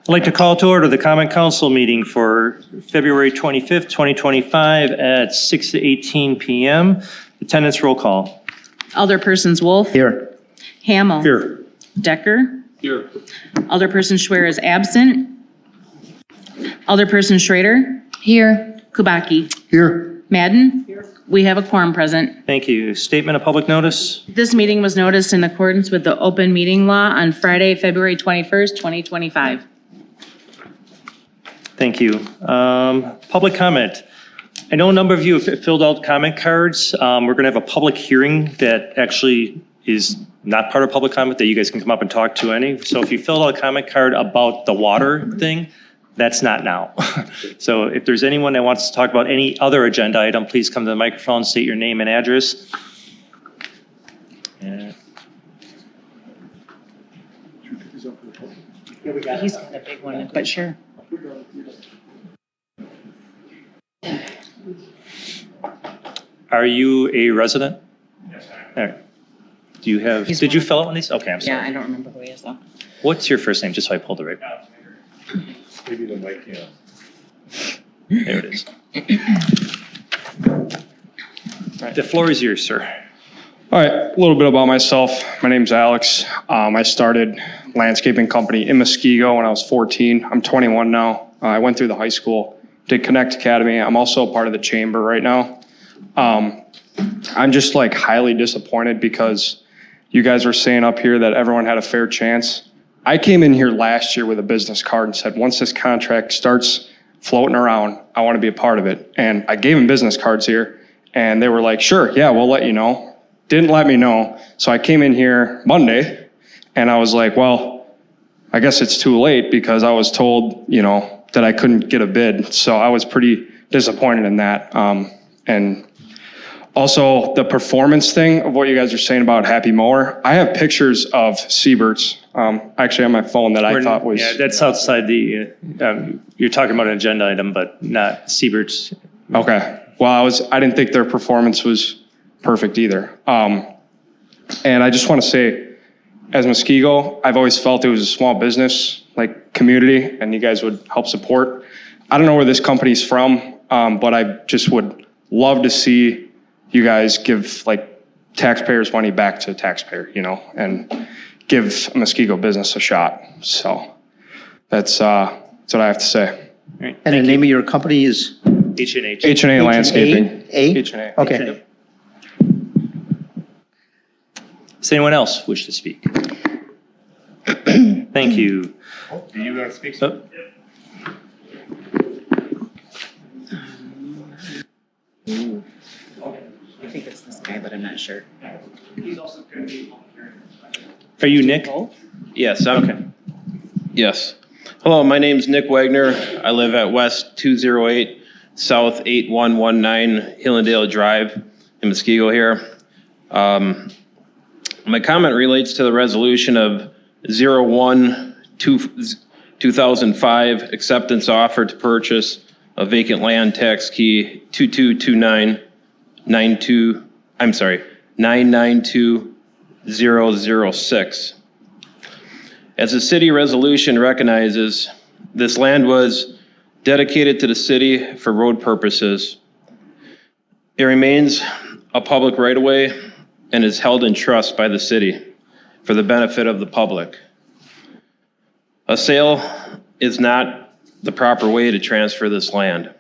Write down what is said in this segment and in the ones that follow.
I'd like to call to order the Common Council meeting for February 25th, 2025 at 6:18 p.m. Attendance roll call. Alderpersons Wolf. Here. Hamel. Here. Decker. Here. Alderperson Schwer is absent. Alderperson Schrader. Here. Kubaki. Here. Madden. Here. We have a quorum present. Thank you. Statement of public notice. This meeting was noticed in accordance with the open meeting law on Friday, February 21st, 2025. Thank you. Public comment. I know a number of you have filled out comment cards. We're going to have a public hearing that actually is not part of public comment that you guys can come up and talk to any. So if you filled out a comment card about the water thing, that's not now. So if there's anyone that wants to talk about any other agenda item, please come to the microphone, state your name and address. He's got a big one, but sure. Are you a resident? Yes, I am. All right. Do you have, did you fill out one of these? Okay, I'm sorry. Yeah, I don't remember who he is though. What's your first name, just so I pulled it right? Maybe the mic, yeah. There it is. The floor is yours, sir. All right, a little bit about myself. My name's Alex. I started landscaping company in Muskego when I was 14. I'm 21 now. I went through the high school, did Connect Academy. I'm also part of the chamber right now. I'm just like highly disappointed because you guys were saying up here that everyone had a fair chance. I came in here last year with a business card and said, once this contract starts floating around, I want to be a part of it. And I gave them business cards here and they were like, sure, yeah, we'll let you know. Didn't let me know. So I came in here Monday and I was like, well, I guess it's too late because I was told, you know, that I couldn't get a bid. So I was pretty disappointed in that. And also the performance thing of what you guys are saying about Happy Mower. I have pictures of Seaberts actually on my phone that I thought was. Yeah, that's outside the, you're talking about an agenda item, but not Siebert's. Okay. Well, I didn't think their performance was perfect either. And I just want to say, as Muskego, I've always felt it was a small business, like community, and you guys would help support. I don't know where this company's from, but I just would love to see you guys give like taxpayers' money back to taxpayer, you know, and give a Muskego business a shot. So that's what I have to say. Right. And the name of your company is? H&H. H&A Landscaping. H&A? Okay. Does anyone else wish to speak? Thank you. Do you want to speak? Oh. I think it's this guy, but I'm not sure. Are you Nick? Yes. Okay. Yes. Hello, my name's Nick Wagner. I live at West 208 South 8119 Hillendale Drive in Muskego here. My comment relates to the resolution of 01/2005 acceptance offer to purchase a vacant land, tax key 992006. As the city resolution recognizes, this land was dedicated to the city for road purposes. It remains a public right-of-way and is held in trust by the city for the benefit of the public. A sale is not the proper way to transfer this land.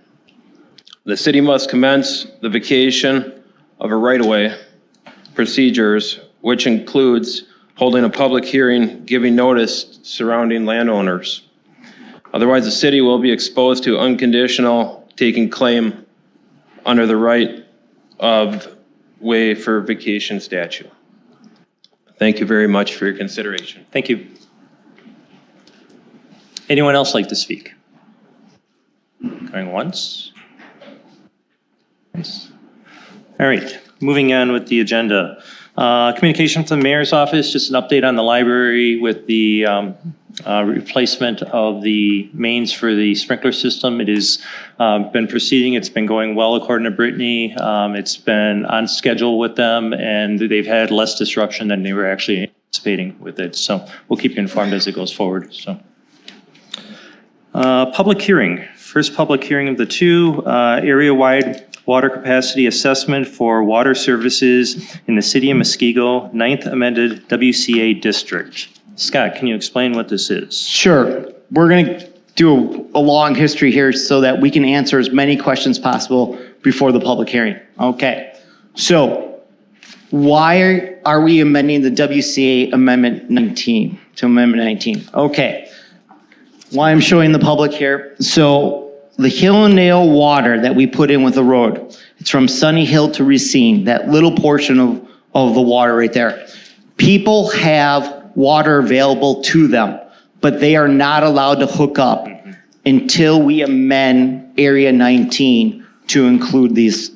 The city must commence the vacation of a right-of-way procedures, which includes holding a public hearing, giving notice surrounding landowners. Otherwise, the city will be exposed to unconditional taking claim under the right of way for vacation statute. Thank you very much for your consideration. Thank you. Anyone else like to speak? Going once? Nice. All right, moving on with the agenda. Communication from the mayor's office, just an update on the library with the replacement of the mains for the sprinkler system. It has been proceeding. It's been going well according to Brittany. It's been on schedule with them and they've had less disruption than they were actually anticipating with it. So we'll keep you informed as it goes forward. So Public hearing. First public hearing of the two, area-wide water capacity assessment for water services in the city of Muskego, 9th amended WCA district. Scott, can you explain what this is? Sure. We're going to do a long history here so that we can answer as many questions possible before the public hearing. Okay. So why are we amending the WCA Amendment 19 to Amendment 19? Okay. Why I'm showing the public here. So the Hill and Dale water that we put in with the road, it's from Sunny Hill to Racine, that little portion of the water right there. People have water available to them, but they are not allowed to hook up until we amend Area 19 to include these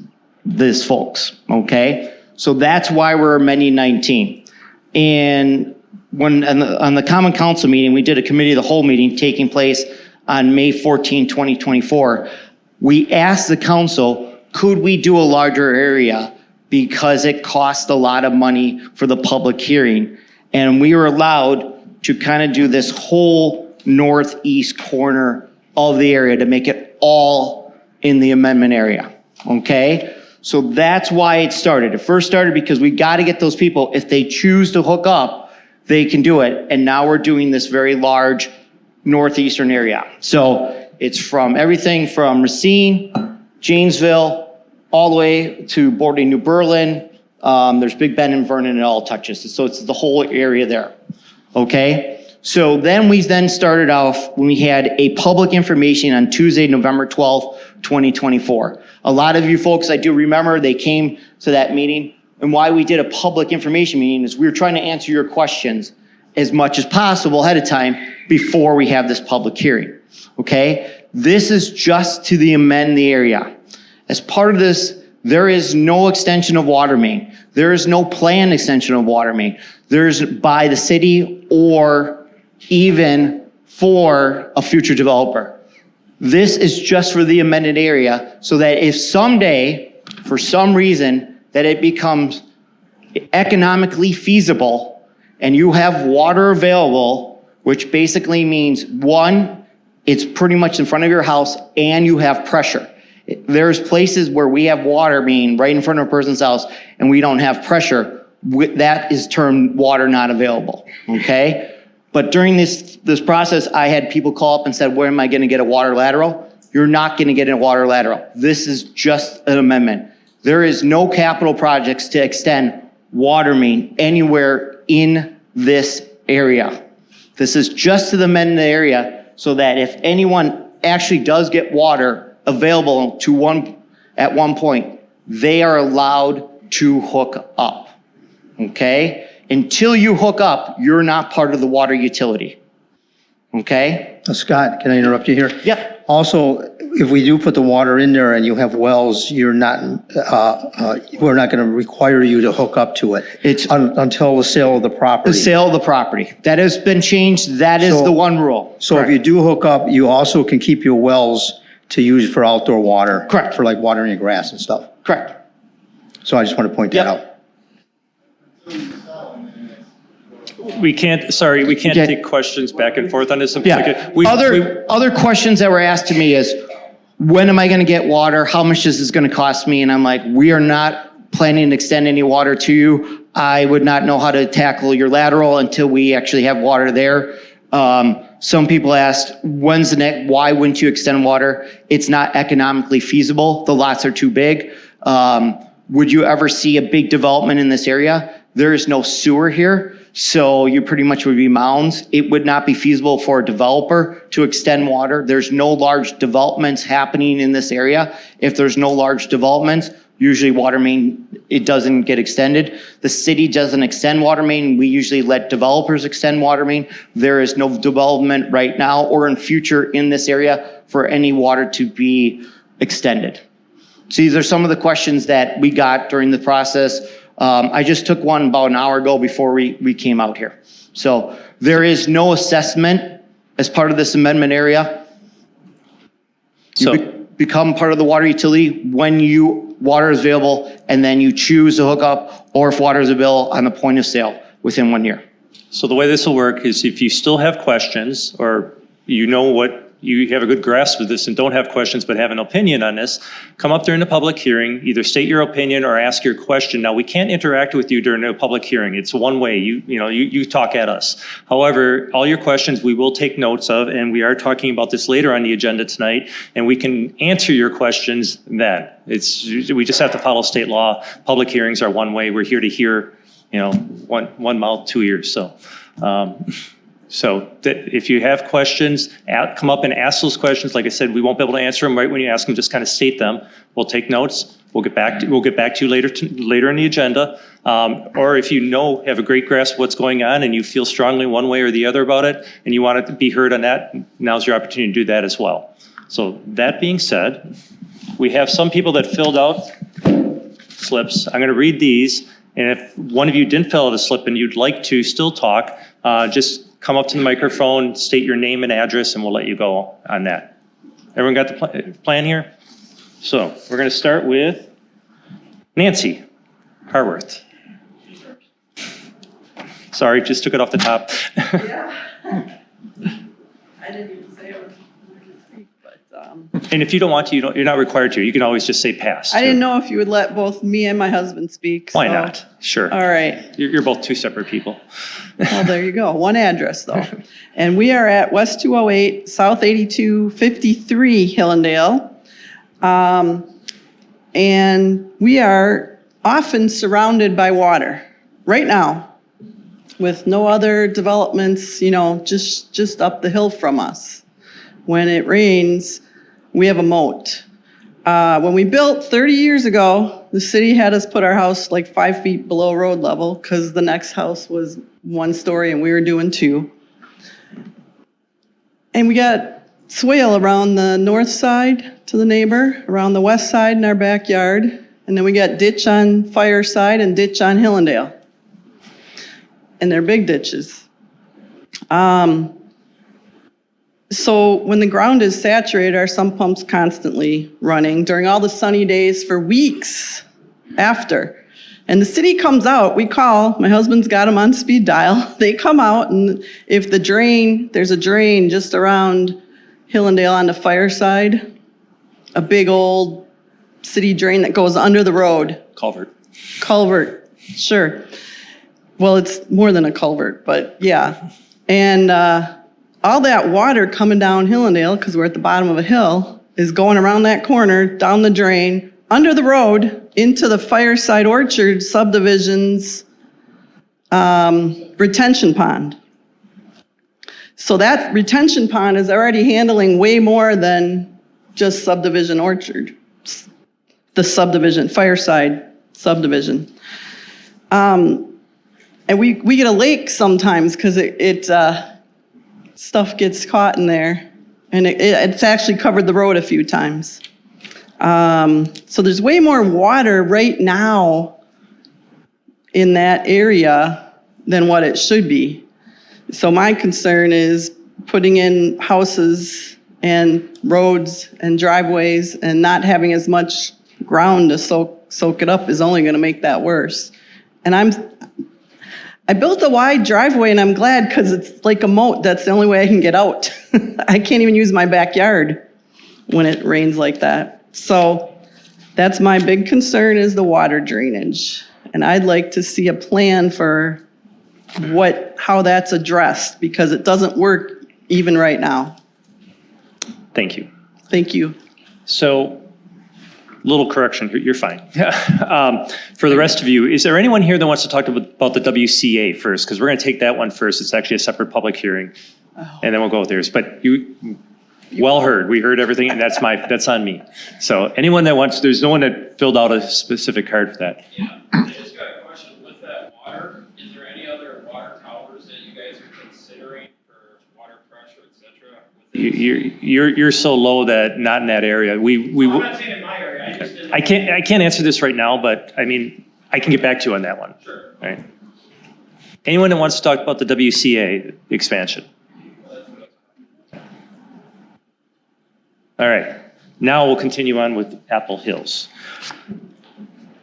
folks, okay? So that's why we're amending 19. And when on the Common Council meeting, we did a committee of the whole meeting taking place on May 14, 2024. We asked the council, could we do a larger area because it cost a lot of money for the public hearing? And we were allowed to kind of do this whole northeast corner of the area to make it all in the amendment area, okay? So that's why it started. It first started because we got to get those people, if they choose to hook up, they can do it. And now we're doing this very large northeastern area. So it's from everything from Racine, Janesville, all the way to bordering New Berlin. There's Big Bend and Vernon, it all touches. So it's the whole area there, okay? So then we started off when we had a public information on Tuesday, November 12th, 2024. A lot of you folks, I do remember, they came to that meeting. And why we did a public information meeting is we were trying to answer your questions as much as possible ahead of time before we have this public hearing, okay? This is just to amend the area. As part of this, there is no extension of water main. There is no planned extension of water main. There's by the city or even for a future developer. This is just for the amended area so that if someday, for some reason, that it becomes economically feasible and you have water available, which basically means one, it's pretty much in front of your house and you have pressure. There's places where we have water being right in front of a person's house and we don't have pressure. That is termed water not available, okay? But during this process, I had people call up and said, where am I going to get a water lateral? You're not going to get a water lateral. This is just an amendment. There is no capital projects to extend water main anywhere in this area. This is just to the amended area so that if anyone actually does get water available at one point, they are allowed to hook up, okay? Until you hook up, you're not part of the water utility, okay? Scott, can I interrupt you here? Yeah. Also, if we do put the water in there and you have wells, we're not going to require you to hook up to it. It's until the sale of the property. the sale of the property. That has been changed. That is So- the one rule. So Correct. if you do hook up, you also can keep your wells to use for outdoor water. Correct. For like watering your grass and stuff. Correct. So I just want to point that Yep. out. We can't Okay. take questions back and forth on this. Yeah. We- Other questions that were asked to me is, when am I going to get water? How much is this going to cost me? And I'm like, we are not planning to extend any water to you. I would not know how to tackle your lateral until we actually have water there. Some people asked, why wouldn't you extend water? It's not economically feasible. The lots are too big. Would you ever see a big development in this area? There is no sewer here, so you pretty much would be mounds. It would not be feasible for a developer to extend water. There's no large developments happening in this area. If there's no large developments, usually water main, it doesn't get extended. The city doesn't extend water main. We usually let developers extend water main. There is no development right now or in future in this area for any water to be extended. So these are some of the questions that we got during the process. I just took one about an hour ago before we came out here. So there is no assessment as part of this amendment area. So, Become part of the water utility when water is available, and then you choose to hook up, or if water is available on the point of sale within 1 year. so the way this will work is if you still have questions or you know what you have a good grasp of this and don't have questions but have an opinion on this, come up during the public hearing, either state your opinion or ask your question. Now, we can't interact with you during a public hearing. It's one way. You talk at us. However, all your questions we will take notes of, and we are talking about this later on the agenda tonight, and we can answer your questions then. We just have to follow state law. Public hearings are one way. We're here to hear, one mouth, two ears. So if you have questions, come up and ask those questions. Like I said, we won't be able to answer them right when you ask them. Just kind of state them. We'll take notes. We'll get back to you later in the agenda. Or if have a great grasp of what's going on and you feel strongly one way or the other about it, and you want it to be heard on that, now's your opportunity to do that as well. So that being said, we have some people that filled out slips. I'm going to read these, and if one of you didn't fill out a slip and you'd like to still talk, just come up to the microphone, state your name and address, and we'll let you go on that. Everyone got the plan here? So we're going to start with Nancy Harworth. Sorry, just took it off the top. Yeah. I didn't even say I was going to speak, but. And if you don't want to, you're not required to. You can always just say pass. I didn't know if you would let both me and my husband speak. Why so- not? Sure. All right. You're both two separate people. Well, there you go. One address, though. And we are at West 208, South 82, 53 Hillendale. And we are often surrounded by water right now with no other developments, just up the hill from us. When it rains, we have a moat. When we built 30 years ago, the city had us put our house like 5 feet below road level because the next house was 1 story and we were doing 2. And we got swale around the north side to the neighbor, around the west side in our backyard, and then we got ditch on Fireside and ditch on Hillendale. And they're big ditches. So when the ground is saturated, our sump pump's constantly running during all the sunny days for weeks after. And the city comes out, we call, my husband's got them on speed dial. They come out, and if there's a drain just around Hillendale on the Fireside, a big old city drain that goes under the road. Culvert, sure. Well, it's more than a culvert, but yeah. And all that water coming down Hillendale, because we're at the bottom of a hill, is going around that corner, down the drain, under the road, into the Fireside Orchard subdivision's retention pond. So that retention pond is already handling way more than just subdivision Orchard, the subdivision, Fireside subdivision. And we get a lake sometimes because stuff gets caught in there, and it's actually covered the road a few times. So there's way more water right now in that area than what it should be. So my concern is putting in houses and roads and driveways and not having as much ground to soak it up is only going to make that worse. And I built a wide driveway, and I'm glad because it's like a moat. That's the only way I can get out. I can't even use my backyard when it rains like that. So that's my big concern, is the water drainage. And I'd like to see a plan for how that's addressed, because it doesn't work even right now. Thank you. Thank you. So, little correction, you're fine. For the rest of you, is there anyone here that wants to talk about the WCA first? Because we're going to take that one first. It's actually a separate public hearing, and then we'll go with theirs. But well heard. We heard everything, and that's on me. So anyone that wants, there's no one that filled out a specific card for that. Yeah, I just got a question. With that water, is there any other water towers that you guys are considering for water pressure, et cetera? You're so low that not in that area. I'm not saying in my area. I just didn't. I can't answer this right now, but I mean, I can get back to you on that one. Sure. All right. Anyone that wants to talk about the WCA expansion? All right. Now we'll continue on with Apple Hills.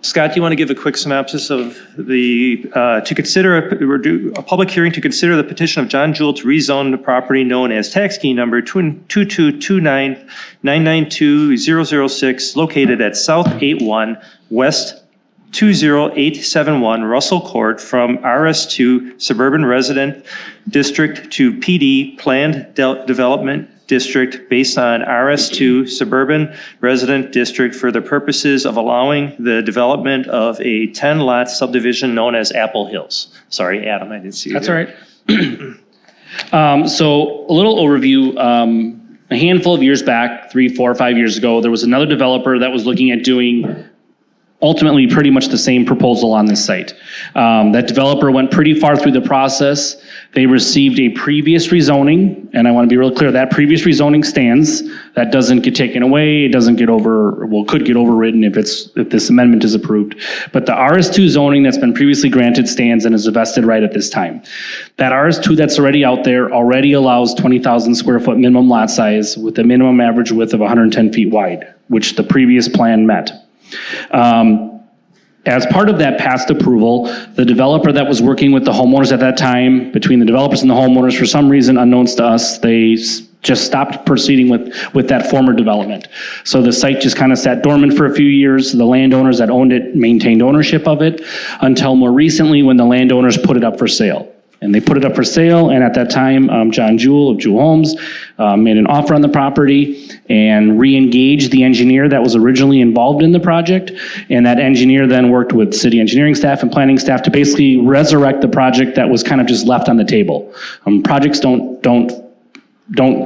Scott, do you want to give a quick synopsis of the, to consider, a public hearing to consider the petition of John Jewell to rezone the property known as tax key number 2229992006, located at South 81 West 20871 Russell Court from RS2 Suburban Resident District to PD Planned Development District based on RS2 Suburban Resident District for the purposes of allowing the development of a 10-lot subdivision known as Apple Hills. Sorry, Adam, I didn't see you. That's all right. So a little overview. A handful of years back, 3, 4, 5 years ago, there was another developer that was looking at doing ultimately pretty much the same proposal on this site. That developer went pretty far through the process. They received a previous rezoning, and I want to be real clear, that previous rezoning stands. That doesn't get taken away. It doesn't get could get overridden if this amendment is approved. But the RS2 zoning that's been previously granted stands and is a vested right at this time. That RS2 that's already out there already allows 20,000 square foot minimum lot size with a minimum average width of 110 feet wide, which the previous plan met. As part of that past approval, the developer that was working with the homeowners at that time, between the developers and the homeowners, for some reason unknowns to us, they just stopped proceeding with that former development. So the site just kind of sat dormant for a few years. The landowners that owned it maintained ownership of it until more recently when the landowners put it up for sale. And they put it up for sale, and at that time, John Jewell of Jewell Homes made an offer on the property and re-engaged the engineer that was originally involved in the project. And that engineer then worked with city engineering staff and planning staff to basically resurrect the project that was kind of just left on the table. Projects don't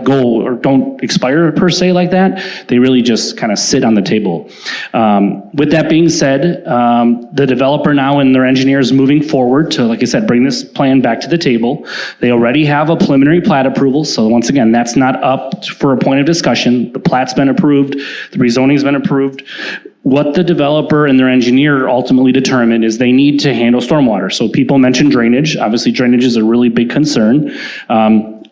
go or don't expire per se like that. They really just kind of sit on the table. With that being said, the developer now and their engineers moving forward to, like I said, bring this plan back to the table. They already have a preliminary plat approval. So once again, that's not up for a point of discussion. The plat's been approved. The rezoning's been approved. What the developer and their engineer ultimately determined is they need to handle stormwater. So people mentioned drainage. Obviously, drainage is a really big concern.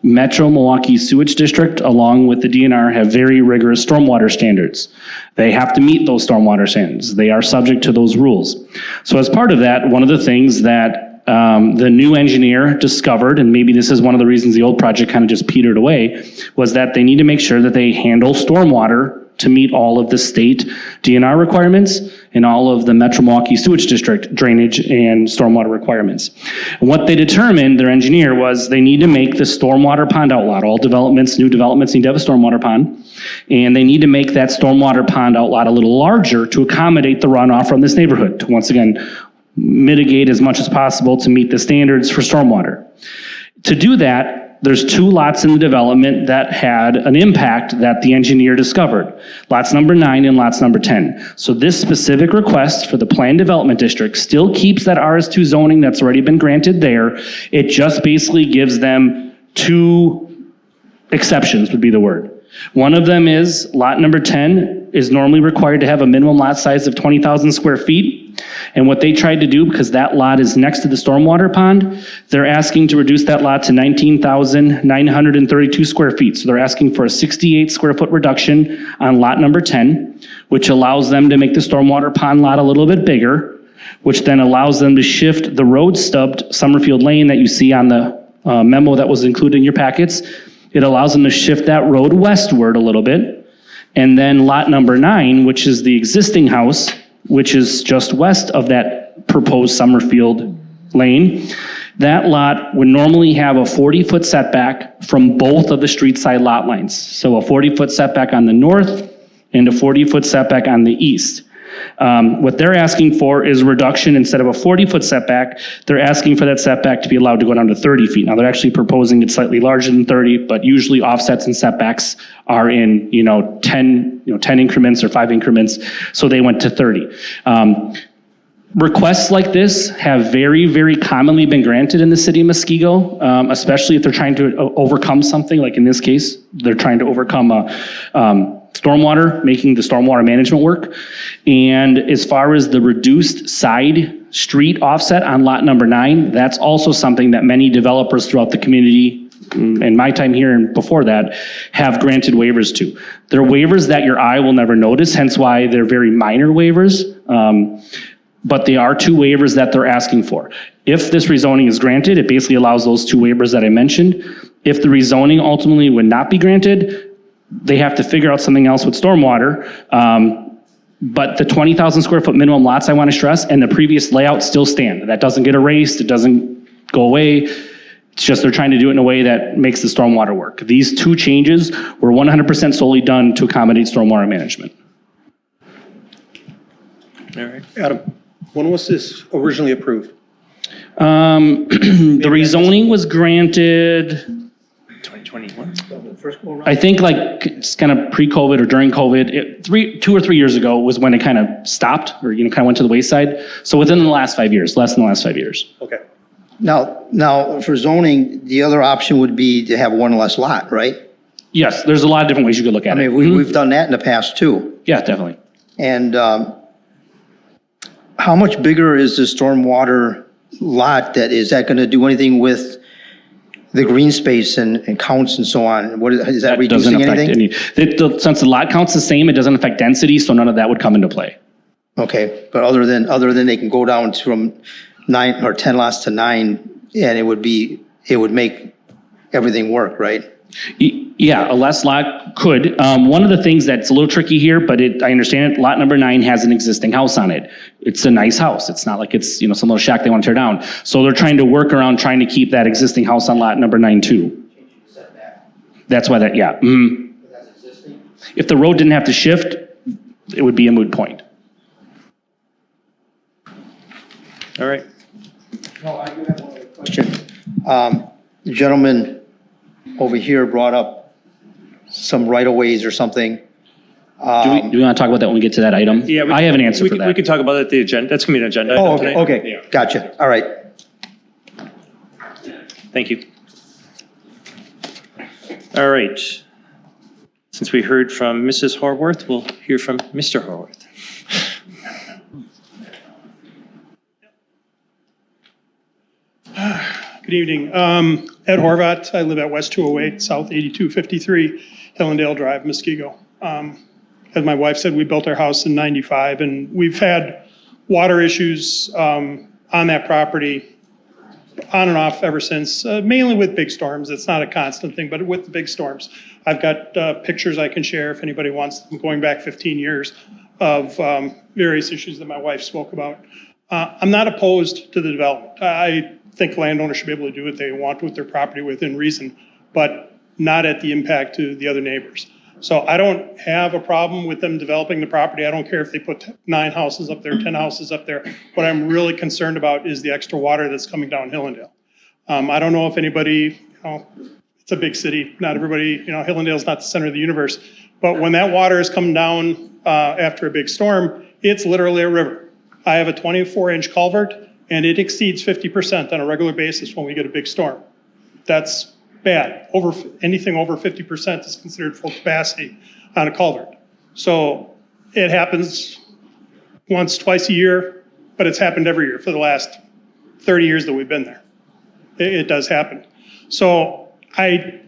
Metro Milwaukee Sewage District, along with the DNR, have very rigorous stormwater standards. They have to meet those stormwater standards. They are subject to those rules. So as part of that, one of the things that the new engineer discovered, and maybe this is one of the reasons the old project kind of just petered away, was that they need to make sure that they handle stormwater to meet all of the state DNR requirements and all of the Metro Milwaukee Sewage District drainage and stormwater requirements. And what they determined, their engineer, was they need to make the stormwater pond outlot. All developments, new developments need to have a stormwater pond. And they need to make that stormwater pond outlot a little larger to accommodate the runoff from this neighborhood, to once again mitigate as much as possible to meet the standards for stormwater. To do that, there's 2 lots in the development that had an impact that the engineer discovered. Lots number 9 and lots number 10. So this specific request for the planned development district still keeps that RS2 zoning that's already been granted there. It just basically gives them 2 exceptions, would be the word. One of them is lot number 10 is normally required to have a minimum lot size of 20,000 square feet. And what they tried to do, because that lot is next to the stormwater pond, they're asking to reduce that lot to 19,932 square feet. So they're asking for a 68 square foot reduction on lot number 10, which allows them to make the stormwater pond lot a little bit bigger, which then allows them to shift the road stubbed Summerfield Lane that you see on the memo that was included in your packets. It allows them to shift that road westward a little bit. And then lot number 9, which is the existing house, which is just west of that proposed Summerfield Lane, that lot would normally have a 40-foot setback from both of the street side lot lines. So a 40-foot setback on the north and a 40-foot setback on the east. What they're asking for is a reduction. Instead of a 40-foot setback, they're asking for that setback to be allowed to go down to 30 feet. Now, they're actually proposing it slightly larger than 30, but usually offsets and setbacks are in 10 increments or 5 increments, so they went to 30. Requests like this have very, very commonly been granted in the city of Muskego, especially if they're trying to overcome something, like in this case, they're trying to overcome stormwater, making the stormwater management work. And as far as the reduced side street offset on lot number 9, that's also something that many developers throughout the community, in my time here and before that, have granted waivers to. They're waivers that your eye will never notice, hence why they're very minor waivers. but they are two waivers that they're asking for. If this rezoning is granted, it basically allows those two waivers that I mentioned. If the rezoning ultimately would not be granted, they have to figure out something else with stormwater. But the 20,000 square foot minimum lots, I want to stress, and the previous layout still stand. That doesn't get erased, it doesn't go away. It's just they're trying to do it in a way that makes the stormwater work. These two changes were 100% solely done to accommodate stormwater management. All right. Adam, when was this originally approved? The rezoning was granted, 2021. I think like it's kind of pre-COVID or during COVID, 2 or 3 years ago was when it kind of stopped or, kind of went to the wayside. So within the last 5 years, less than the last 5 years. Okay. Now for zoning, the other option would be to have one less lot, right? Yes, there's a lot of different ways you could look I at it. mean, we've done that in the past too. Yeah, definitely. And how much bigger is the stormwater lot is that going to do anything with the green space and counts and so on? Is that Doesn't reducing affect anything? since the lot count's the same, it doesn't affect density, so none of that would come into play. Okay, but other than they can go down from 9 or 10 lots to 9, and it would make everything work, right? Yeah, a less lot could. One of the things that's a little tricky here, but I understand it, lot number 9 has an existing house on it. It's a nice house. It's not like it's, some little shack they want to tear down. So they're trying to work around trying to keep that existing house on lot number 9 too. That's why yeah. Mhm. If the road didn't have to shift, it would be a moot point. All right. No, I do have one other question. The gentleman over here brought up some right-of-ways or something. Do we want to talk about that when we get to that item? Yeah, I have an answer for that. We could talk about it at the agenda. That's going to be an agenda. Oh, item okay, tonight. okay, gotcha, all right. Thank you. All right. Since we heard from Mrs. Horwath, we'll hear from Mr. Horwath. Good evening. Ed Horvath. I live at West 208, South 8253, Hillendale Drive, Muskego. As my wife said, we built our house in '95, and we've had water issues on that property on and off ever since, mainly with big storms. It's not a constant thing, but with the big storms. I've got pictures I can share if anybody wants them, going back 15 years of various issues that my wife spoke about. I'm not opposed to the development. I think landowners should be able to do what they want with their property within reason, but not at the impact to the other neighbors. So I don't have a problem with them developing the property. I don't care if they put 9 houses up there, 10 houses up there. What I'm really concerned about is the extra water that's coming down Hillendale. I don't know if anybody, it's a big city. Not everybody, Hillendale's not the center of the universe. But when that water is coming down after a big storm, it's literally a river. I have a 24-inch culvert, and it exceeds 50% on a regular basis when we get a big storm. That's bad. Anything over 50% is considered full capacity on a culvert. So it happens once, twice a year, but it's happened every year for the last 30 years that we've been there. It does happen. So I'm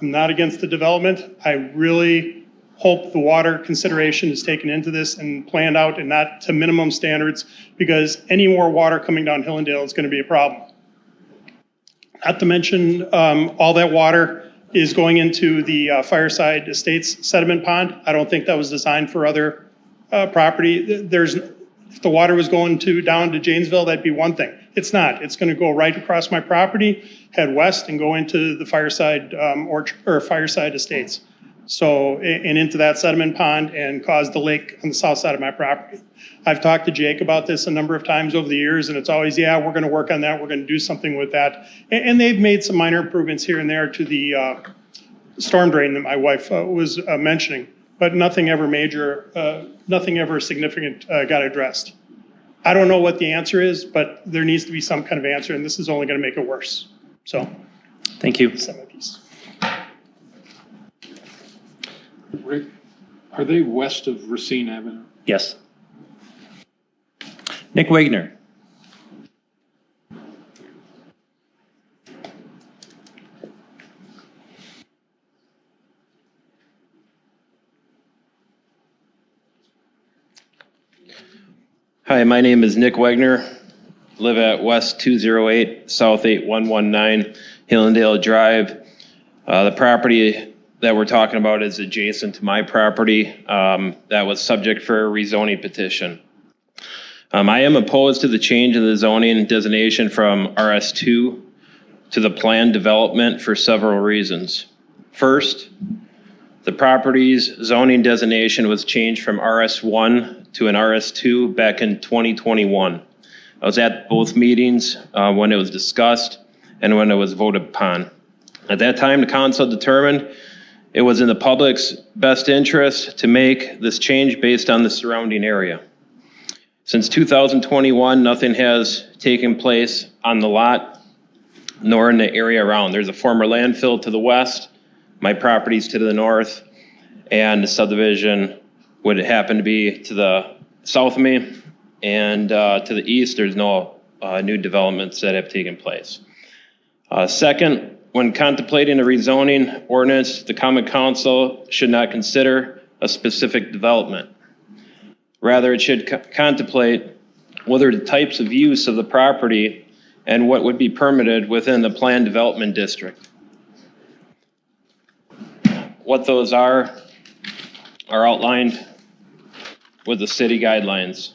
not against the development. I really hope the water consideration is taken into this and planned out and not to minimum standards, because any more water coming down Hillendale is going to be a problem. Not to mention, all that water is going into the Fireside Estates sediment pond. I don't think that was designed for other property. If the water was going down to Janesville, that'd be one thing. It's not. It's going to go right across my property, head west, and go into the Fireside Fireside Estates. So, and into that sediment pond and cause the lake on the south side of my property. I've talked to Jake about this a number of times over the years, and it's always, yeah, we're going to work on that. We're going to do something with that. And they've made some minor improvements here and there to the storm drain that my wife was mentioning, but nothing ever major, nothing ever significant got addressed. I don't know what the answer is, but there needs to be some kind of answer, and this is only going to make it worse. So, Thank you. that's my piece. Rick, are they west of Racine Avenue? Yes. Nick Wagner. Hi, my name is Nick Wegner. Live at West 208, South 8119, Hillendale Drive. The property that we're talking about is adjacent to my property that was subject for a rezoning petition. I am opposed to the change in the zoning designation from RS2 to the planned development for several reasons. First, the property's zoning designation was changed from RS1 to an RS2 back in 2021. I was at both meetings when it was discussed and when it was voted upon. At that time, the council determined it was in the public's best interest to make this change based on the surrounding area. Since 2021, nothing has taken place on the lot nor in the area around. There's a former landfill to the west, my property's to the north, and the subdivision would happen to be to the south of me, and to the east, there's no new developments that have taken place. Second, when contemplating a rezoning ordinance, the Common Council should not consider a specific development. Rather, it should contemplate whether the types of use of the property and what would be permitted within the planned development district. What those are outlined with the city guidelines.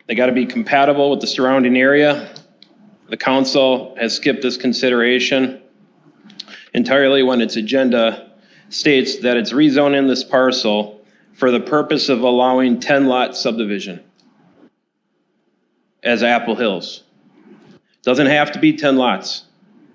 They got to be compatible with the surrounding area. The council has skipped this consideration entirely when its agenda states that it's rezoning this parcel for the purpose of allowing 10-lot subdivision as Apple Hills. Doesn't have to be 10 lots.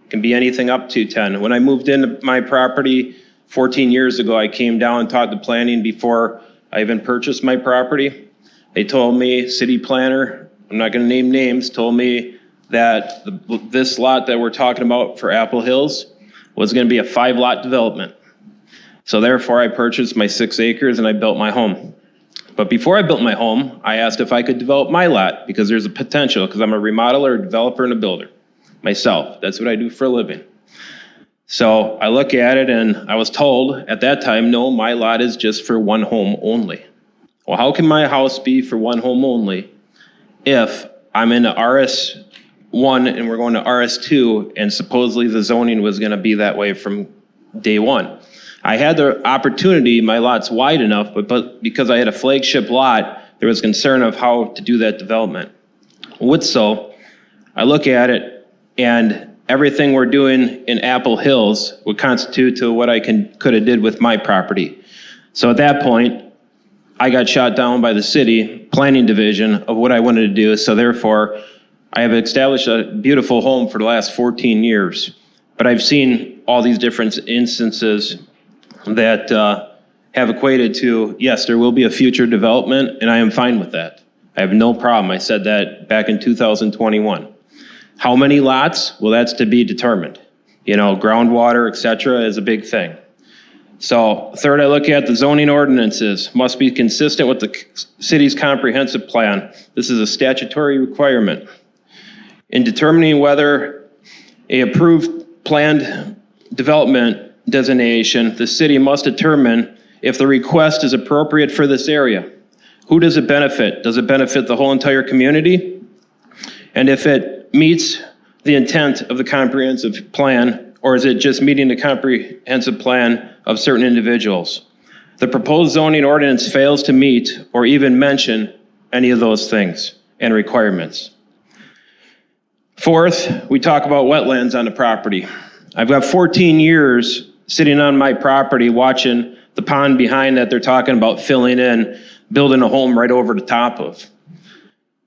It can be anything up to 10. When I moved into my property 14 years ago, I came down and talked to planning before I even purchased my property. They told me, city planner, I'm not going to name names, told me that this lot that we're talking about for Apple Hills was going to be a 5-lot development. So therefore I purchased my 6 acres and I built my home. But before I built my home, I asked if I could develop my lot because there's a potential, because I'm a remodeler, a developer, and a builder myself. That's what I do for a living. So I look at it and I was told at that time, no, my lot is just for one home only. Well, how can my house be for one home only if I'm in the RS1 and we're going to RS2 and supposedly the zoning was going to be that way from day one? I had the opportunity, my lot's wide enough, but because I had a flagship lot, there was concern of how to do that development. With so, I look at it and everything we're doing in Apple Hills would constitute to what I could have did with my property. So at that point, I got shot down by the city planning division of what I wanted to do. So therefore, I have established a beautiful home for the last 14 years. But I've seen all these different instances that have equated to, yes, there will be a future development, and I am fine with that. I have no problem. I said that back in 2021. How many lots? Well, that's to be determined. You know, groundwater, et cetera, is a big thing. So third, I look at the zoning ordinances must be consistent with the city's comprehensive plan. This is a statutory requirement. In determining whether a approved planned development designation, the city must determine if the request is appropriate for this area. Who does it benefit? Does it benefit the whole entire community? And if it meets the intent of the comprehensive plan, or is it just meeting the comprehensive plan of certain individuals? The proposed zoning ordinance fails to meet or even mention any of those things and requirements. Fourth, we talk about wetlands on the property. I've got 14 years sitting on my property watching the pond behind that they're talking about filling in, building a home right over the top of.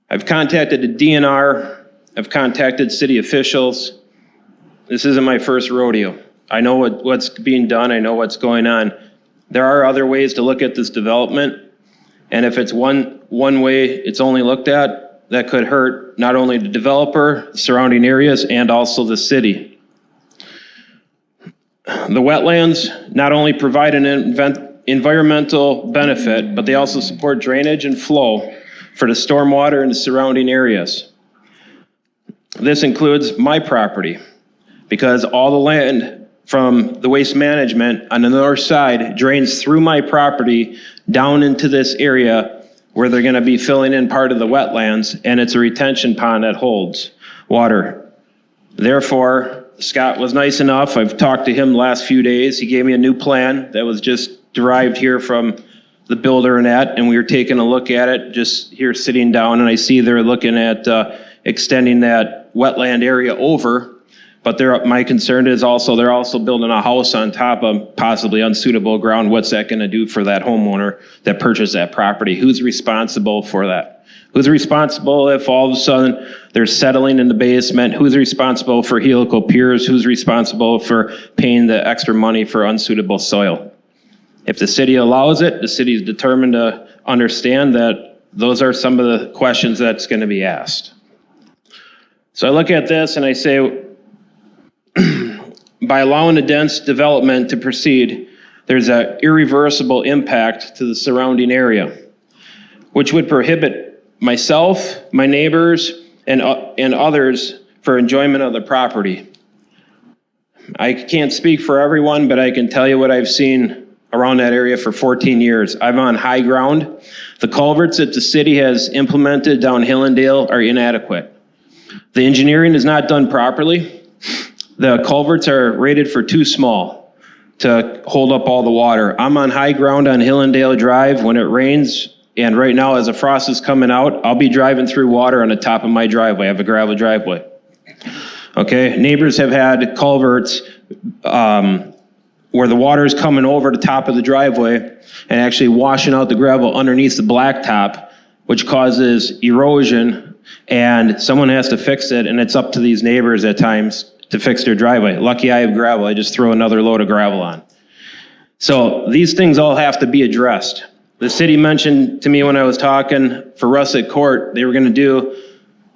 I've contacted the DNR, I've contacted city officials. This isn't my first rodeo. I know what's being done, I know what's going on. There are other ways to look at this development, and if it's one way it's only looked at, that could hurt not only the developer, the surrounding areas, and also the city. The wetlands not only provide an environmental benefit, but they also support drainage and flow for the stormwater in the surrounding areas. This includes my property, because all the land from the waste management on the north side drains through my property down into this area where they're going to be filling in part of the wetlands, and it's a retention pond that holds water. Therefore, Scott was nice enough. I've talked to him the last few days. He gave me a new plan that was just derived here from the builder and that, and we were taking a look at it just here sitting down, and I see they're looking at extending that wetland area over. But my concern is also they're also building a house on top of possibly unsuitable ground. What's that going to do for that homeowner that purchased that property? Who's responsible for that? Who's responsible if all of a sudden they're settling in the basement? Who's responsible for helical piers? Who's responsible for paying the extra money for unsuitable soil? If the city allows it, the city is determined to understand that those are some of the questions that's going to be asked. So I look at this and I say, by allowing the dense development to proceed, there's an irreversible impact to the surrounding area, which would prohibit myself, my neighbors, and others for enjoyment of the property. I can't speak for everyone, but I can tell you what I've seen around that area for 14 years. I'm on high ground. The culverts that the city has implemented down Hillendale are inadequate. The engineering is not done properly. The culverts are rated for too small to hold up all the water. I'm on high ground on Hillendale Drive when it rains, and right now as the frost is coming out, I'll be driving through water on the top of my driveway. I have a gravel driveway. Okay, neighbors have had culverts where the water is coming over the top of the driveway and actually washing out the gravel underneath the blacktop, which causes erosion, and someone has to fix it, and it's up to these neighbors at times to fix their driveway. Lucky I have gravel. I just throw another load of gravel on. So these things all have to be addressed. The city mentioned to me when I was talking for Russet Court, they were going to do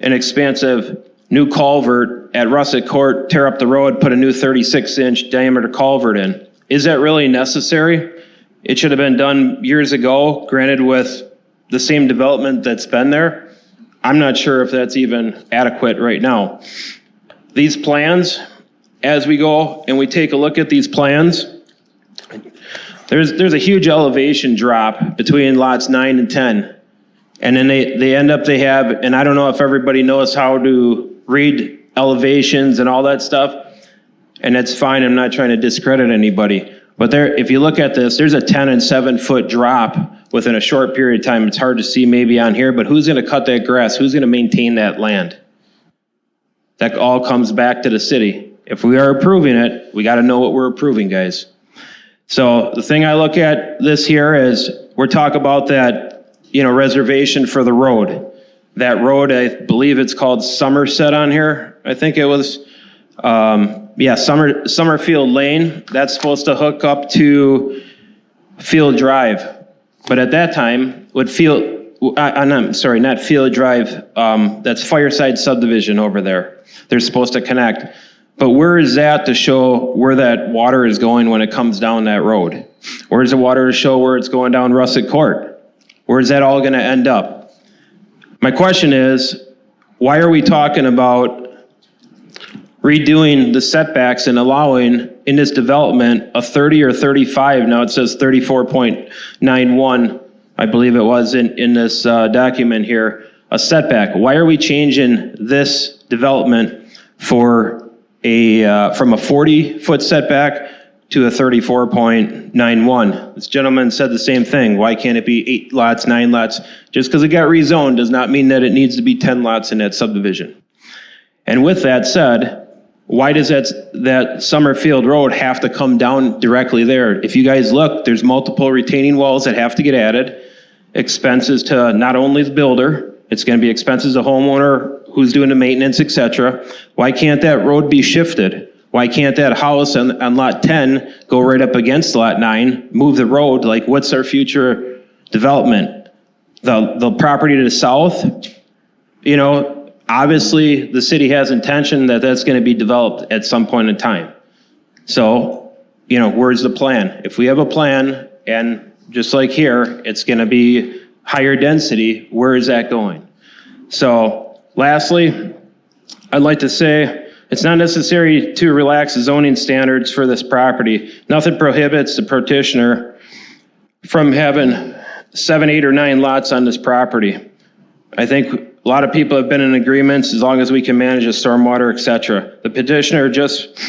an expansive new culvert at Russet Court, tear up the road, put a new 36-inch diameter culvert in. Is that really necessary? It should have been done years ago, granted with the same development that's been there. I'm not sure if that's even adequate right now. These plans, as we go and we take a look at these plans, there's a huge elevation drop between lots 9 and 10. And then they end up, they have, and I don't know if everybody knows how to read elevations and all that stuff, and that's fine, I'm not trying to discredit anybody. But there, if you look at this, there's a 10 and 7 foot drop within a short period of time. It's hard to see maybe on here, but who's gonna cut that grass? Who's gonna maintain that land? That all comes back to the city. If we are approving it, we gotta know what we're approving, guys. So the thing I look at this here is, we're talking about that, reservation for the road. That road, I believe it's called Somerset on here. I think it was, Summerfield Lane. That's supposed to hook up to Field Drive. But at that time, not Field Drive, that's Fireside Subdivision over there. They're supposed to connect. But where is that to show where that water is going when it comes down that road? Where's the water to show where it's going down Russet Court? Where's that all gonna end up? My question is, why are we talking about redoing the setbacks and allowing in this development a 30 or 35, now it says 34.91, I believe it was in this document here, a setback. Why are we changing this development for from a 40-foot setback to a 34.91? This gentleman said the same thing. Why can't it be 8 lots, 9 lots? Just because it got rezoned does not mean that it needs to be 10 lots in that subdivision. And with that said, why does that Summerfield Road have to come down directly there? If you guys look, there's multiple retaining walls that have to get added, expenses to not only the builder, it's going to be expenses to homeowner, who's doing the maintenance, etc. Why can't that road be shifted? Why can't that house on lot 10 go right up against lot 9, move the road? Like, what's our future development? The property to the south, obviously the city has intention that that's going to be developed at some point in time. So, where's the plan? If we have a plan, and just like here, it's going to be higher density, where is that going? So, lastly, I'd like to say it's not necessary to relax the zoning standards for this property. Nothing prohibits the petitioner from having 7, 8, or 9 lots on this property. I think a lot of people have been in agreements as long as we can manage the stormwater, et cetera. The petitioner just,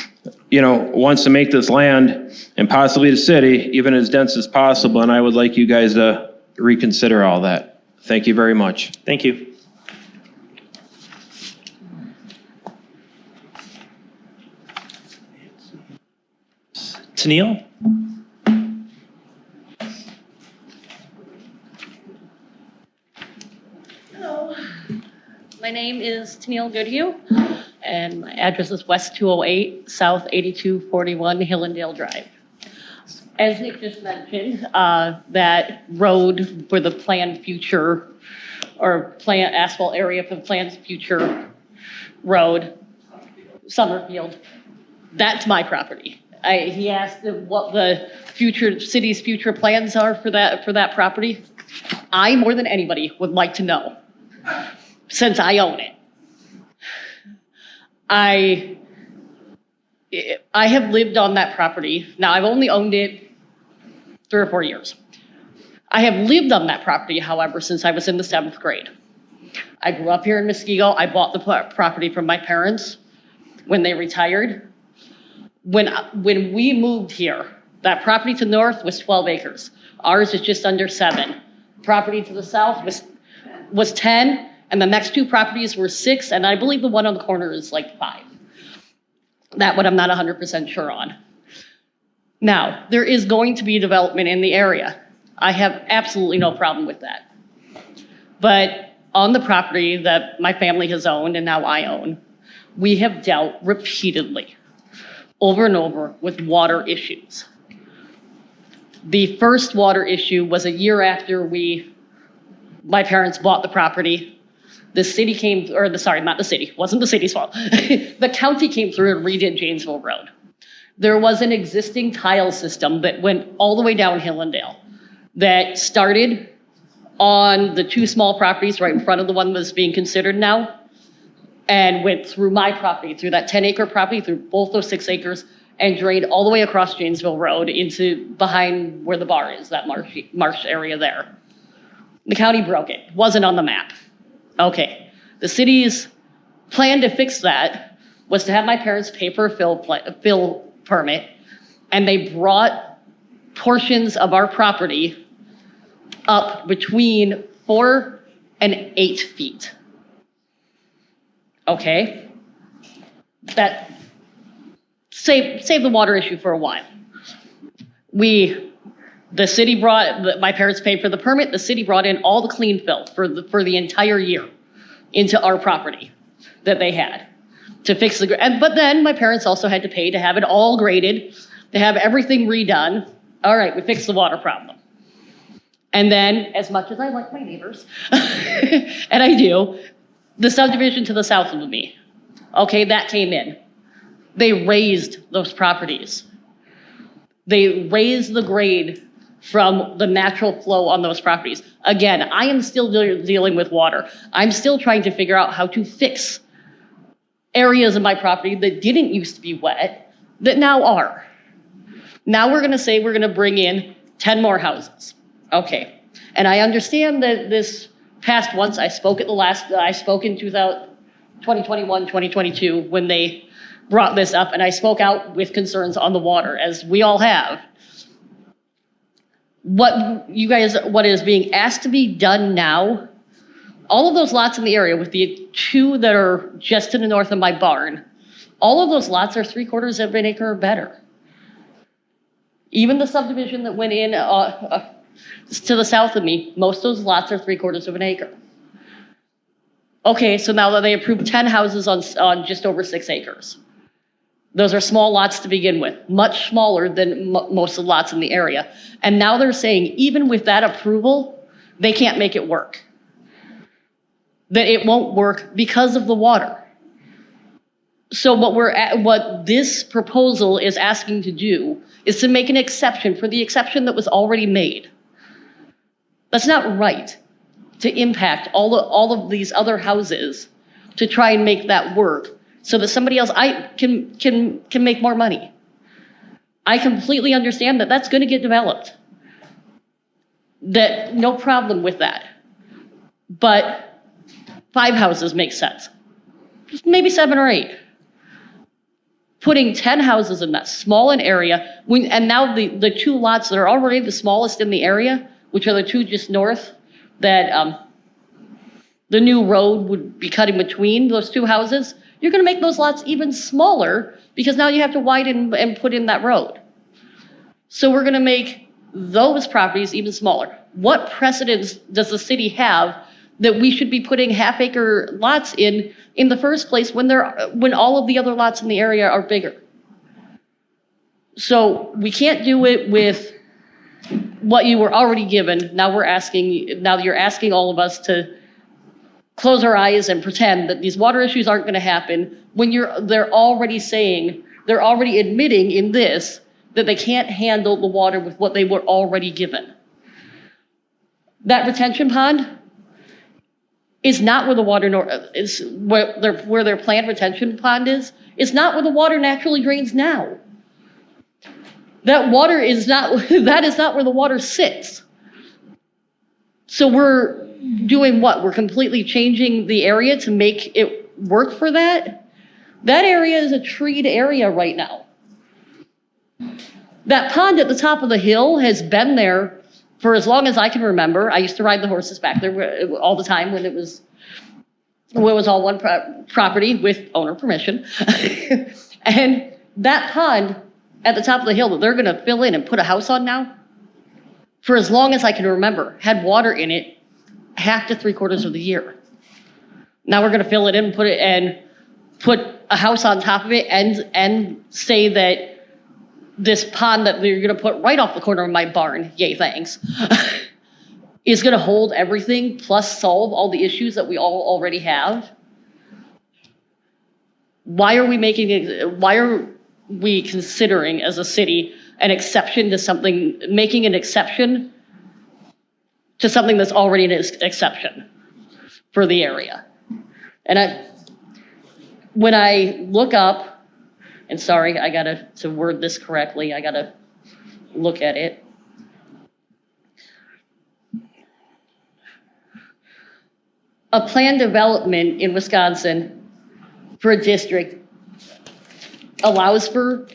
wants to make this land and possibly the city even as dense as possible, and I would like you guys to reconsider all that. Thank you very much. Thank you. Tennille? Hello, my name is Tennille Goodhue, and my address is West 208, South 8241 Hillendale Drive. As Nick just mentioned, that road for the planned future, or planned asphalt area for the planned future road, Summerfield, that's my property. He asked what the city's future plans are for that property. I, more than anybody, would like to know, since I own it. I have lived on that property. Now, I've only owned it 3 or 4 years. I have lived on that property, however, since I was in the 7th grade. I grew up here in Muskego. I bought the property from my parents when they retired. When we moved here, that property to the north was 12 acres. Ours is just under 7. Property to the south was 10, and the next 2 properties were 6, and I believe the one on the corner is like 5. That one I'm not 100% sure on. Now, there is going to be development in the area. I have absolutely no problem with that. But on the property that my family has owned and now I own, we have dealt repeatedly, over and over, with water issues. The first water issue was a year after my parents bought the property. The city came, not the city, wasn't the city's fault. The county came through and redid Janesville Road. There was an existing tile system that went all the way down Hillendale that started on the 2 small properties right in front of the one that's being considered now, and went through my property, through that 10-acre property, through both those 6 acres, and drained all the way across Janesville Road into behind where the bar is, that marsh area there. The county broke it, wasn't on the map. Okay, the city's plan to fix that was to have my parents pay for a fill permit, and they brought portions of our property up between 4 and 8 feet. Okay, that saved the water issue for a while. The city my parents paid for the permit, the city brought in all the clean fill for the entire year into our property that they had to fix but then my parents also had to pay to have it all graded, to have everything redone. All right, we fixed the water problem. And then, as much as I like my neighbors, and I do, the subdivision to the south of me, okay, that came in. They raised those properties. They raised the grade from the natural flow on those properties. Again, I am still dealing with water. I'm still trying to figure out how to fix areas of my property that didn't used to be wet, that now are. Now we're gonna say we're gonna bring in 10 more houses. Okay, and I understand that this passed once. I spoke in 2021, 2022, when they brought this up, and I spoke out with concerns on the water, as we all have. What is being asked to be done now, all of those lots in the area, with the 2 that are just to the north of my barn, all of those lots are 3/4 of an acre or better. Even the subdivision that went in to the south of me, most of those lots are 3/4 of an acre. Okay, so now that they approved 10 houses on just over 6 acres. Those are small lots to begin with, much smaller than most of the lots in the area. And now they're saying, even with that approval, they can't make it work. That it won't work because of the water. So what this proposal is asking to do is to make an exception for the exception that was already made. That's not right, to impact all of these other houses to try and make that work so that somebody else can make more money. I completely understand that that's going to get developed. that, no problem with that. But 5 houses makes sense. Maybe 7 or 8. Putting 10 houses in that small an area, and now the 2 lots that are already the smallest in the area, which are the 2 just north, that the new road would be cutting between those 2 houses, you're gonna make those lots even smaller because now you have to widen and put in that road. So we're gonna make those properties even smaller. What precedence does the city have that we should be putting half-acre lots in the first place when all of the other lots in the area are bigger? So we can't do it with what you were already given. Now you're asking all of us to close our eyes and pretend that these water issues aren't gonna happen when they're already admitting in this that they can't handle the water with what they were already given. That retention pond is not where the water is where their planned retention pond is. It's not where the water naturally drains now. That is not where the water sits. So we're doing what? We're completely changing the area to make it work for that? That area is a treed area right now. That pond at the top of the hill has been there for as long as I can remember. I used to ride the horses back there all the time when it was all one property with owner permission. And that pond at the top of the hill that they're gonna fill in and put a house on now, for as long as I can remember, had water in it half to 3/4 of the year. Now we're gonna fill it in, put a house on top of it and say that this pond that they're gonna put right off the corner of my barn, yay thanks, is gonna hold everything plus solve all the issues that we all already have. Why are we considering as a city an exception to something, making an exception to something that's already an exception for the area? And when I look up, and sorry, to word this correctly, I gotta look at it. A planned development in Wisconsin for a district allows for,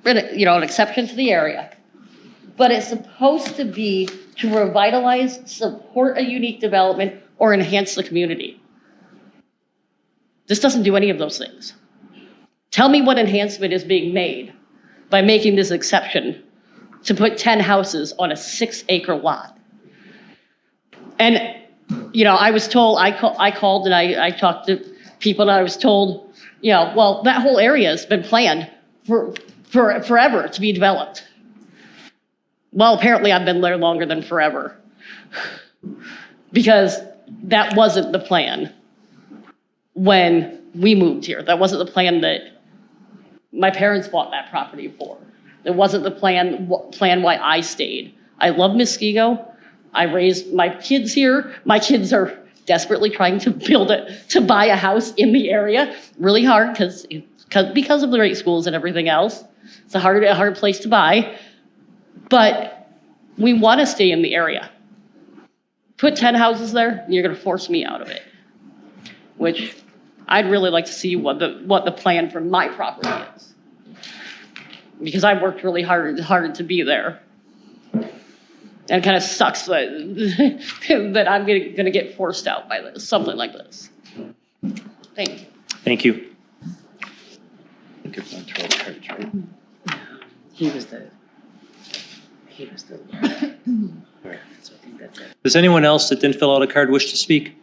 an exception to the area. But it's supposed to be to revitalize, support a unique development, or enhance the community. This doesn't do any of those things. Tell me what enhancement is being made by making this exception to put 10 houses on a 6-acre lot. And, I was told, I called and I talked to people and I was told, well, that whole area has been planned for forever to be developed. Well, apparently I've been there longer than forever because that wasn't the plan when we moved here. That wasn't the plan that my parents bought that property for. It wasn't the plan why I stayed. I love Muskego. I raised my kids here. My kids are desperately trying to buy a house in the area. Really hard because of the rate schools and everything else. It's a hard place to buy. But we want to stay in the area. Put 10 houses there, and you're going to force me out of it. Which I'd really like to see what the plan for my property is. Because I've worked really hard to be there. And it kind of sucks that I'm going to get forced out by something like this. Thank you. Thank you. He was the. So I think that's it. Does anyone else that didn't fill out a card wish to speak?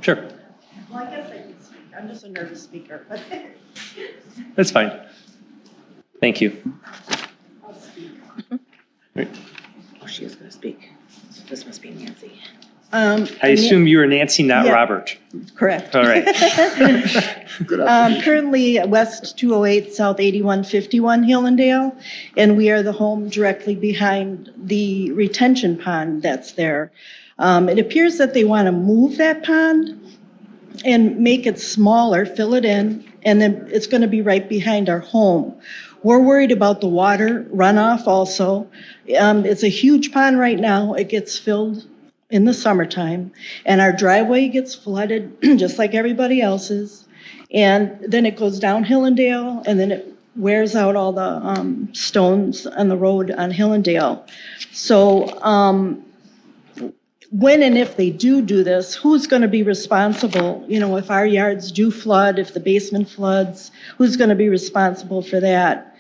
Sure. Well, I guess I can speak. I'm just a nervous speaker. That's fine. Thank you. I'll speak. Right. Oh, she is going to speak. So this must be Nancy. I assume you are Nancy, not Yeah. Robert. Correct. All right. Currently West 208, South 8151 Hillendale, and we are the home directly behind the retention pond that's there. It appears that they want to move that pond and make it smaller, fill it in, and then it's going to be right behind our home. We're worried about the water runoff also. It's a huge pond right now. It gets filled in the summertime, and our driveway gets flooded just like everybody else's. And then it goes down Hillendale, and then it wears out all the stones on the road on Hillendale. So when and if they do this, who's going to be responsible? You know, if our yards do flood, if the basement floods, who's going to be responsible for that?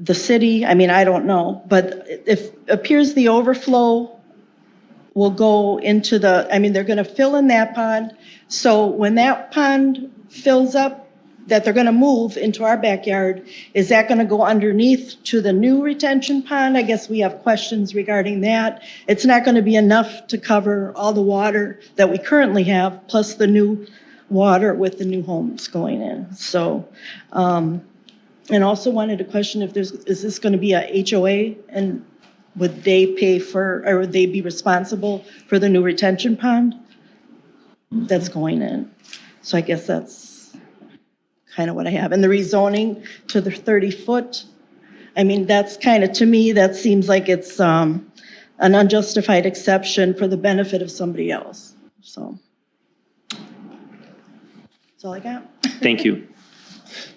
The city, I mean, I don't know, but it appears the overflow will go into they're going to fill in that pond. So when that pond fills up, that they're going to move into our backyard, is that going to go underneath to the new retention pond? I guess we have questions regarding that. It's not going to be enough to cover all the water that we currently have, plus the new water with the new homes going in. So, and also wanted to question if is this going to be a HOA, and would they pay for, or would they be responsible for the new retention pond that's going in? So I guess that's kind of what I have. And the rezoning to the 30-foot, I mean, that's kind of, to me, that seems like it's an unjustified exception for the benefit of somebody else. So that's all I got. Thank you.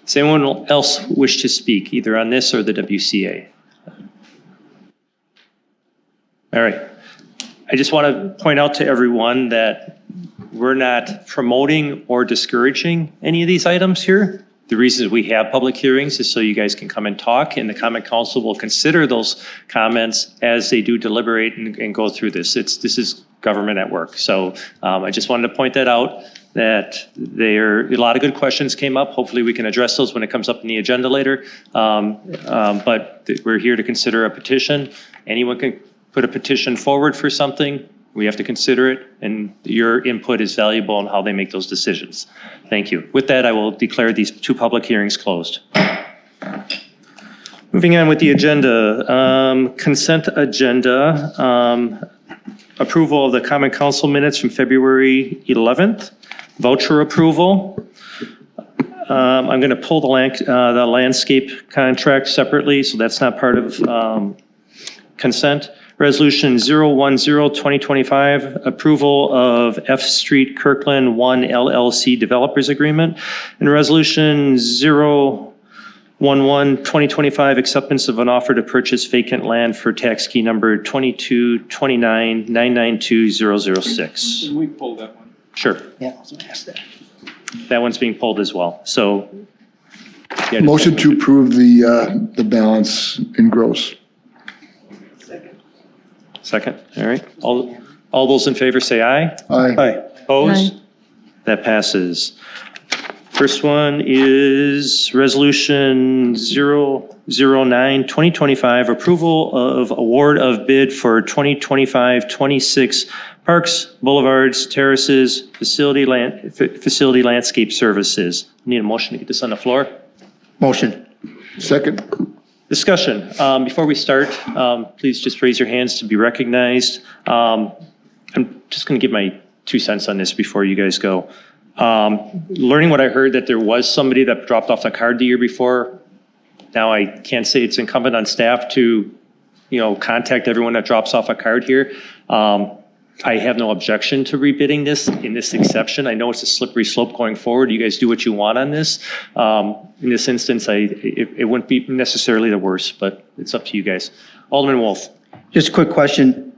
Does anyone else wish to speak either on this or the WCA? All right. I just want to point out to everyone that we're not promoting or discouraging any of these items here. The reason we have public hearings is so you guys can come and talk, and the Common Council will consider those comments as they do deliberate and go through this. This is government at work. So I just wanted to point that out, that a lot of good questions came up. Hopefully we can address those when it comes up in the agenda later. But we're here to consider a petition. Anyone can put a petition forward for something. We have to consider it, and your input is valuable in how they make those decisions. Thank you. With that, I will declare these two public hearings closed. Moving on with the agenda, consent agenda, approval of the Common Council minutes from February 11th, voucher approval. I'm going to pull the landscape contract separately, so that's not part of consent. Resolution 010-2025, approval of F Street Kirkland 1 LLC Developers Agreement. And Resolution 011-2025, acceptance of an offer to purchase vacant land for tax key number 2229992006. Can we pull that one? Sure. Yeah, I was going to ask that. That one's being pulled as well. So. Yeah, motion to approve the balance in gross. Second, all right. All those in favor say aye. Aye. Aye. Opposed? Aye. That passes. First one is Resolution 009-2025, approval of award of bid for 2025-26 parks, boulevards, terraces, facility landscape services. Need a motion to get this on the floor? Motion. Second. Discussion. Before we start, please just raise your hands to be recognized. I'm just going to give my 2 cents on this before you guys go. Learning what I heard, that there was somebody that dropped off the card the year before. Now I can't say it's incumbent on staff to, contact everyone that drops off a card here. I have no objection to rebidding this in this exception. I know it's a slippery slope going forward. You guys do what you want on this. In this instance, it wouldn't be necessarily the worst, but it's up to you guys. Alderman Wolf. Just a quick question.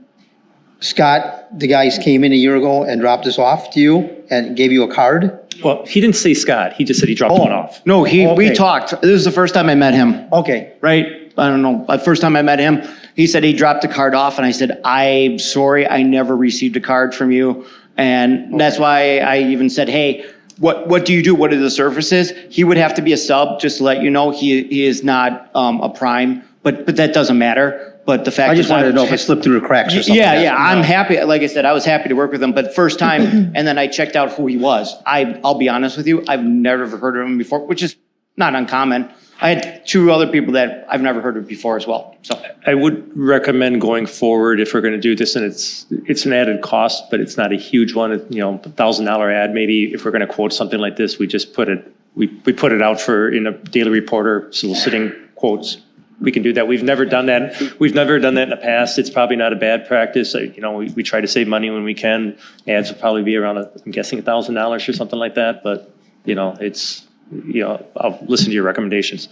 Scott, the guys came in a year ago and dropped this off to you and gave you a card? Well, he didn't say Scott. He just said he dropped one off. No, we Okay. talked. This is the first time I met him. Okay. Right? I don't know. The first time I met him, he said he dropped the card off, and I said, I'm sorry, I never received a card from you. And that's why I even said, hey, what do you do? What are the services? He would have to be a sub, just to let you know. He is not a prime, but that doesn't matter. But the fact I just wanted to know if it slipped through the cracks or something. Yeah, I'm happy. Like I said, I was happy to work with him, but first time, and then I checked out who he was. I'll be honest with you, I've never heard of him before, which is not uncommon. I had two other people that I've never heard of before as well, so. I would recommend going forward if we're going to do this, and it's an added cost, but it's not a huge one, $1,000 ad. Maybe if we're going to quote something like this, we just put it, we put it out in a daily reporter, soliciting quotes. We can do that. We've never done that. We've never done that in the past. It's probably not a bad practice. We try to save money when we can. Ads will probably be around, I'm guessing $1,000 or something like that, but I'll listen to your recommendations.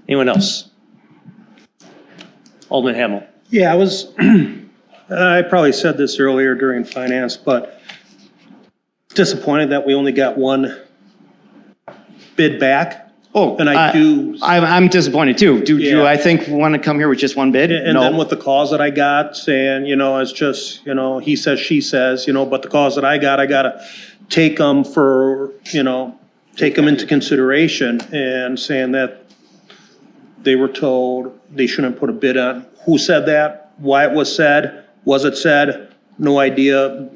Anyone else? Alderman Hamel. Yeah, I probably said this earlier during finance, but disappointed that we only got one bid back. Oh, and I'm disappointed too. Do you, I think, want to come here with just one bid? And then with the calls that I got saying, it's just, he says, she says, but the calls that I got to take them take them into consideration, and saying that they were told they shouldn't put a bid on. Who said that? Why it was said? Was it said? No idea.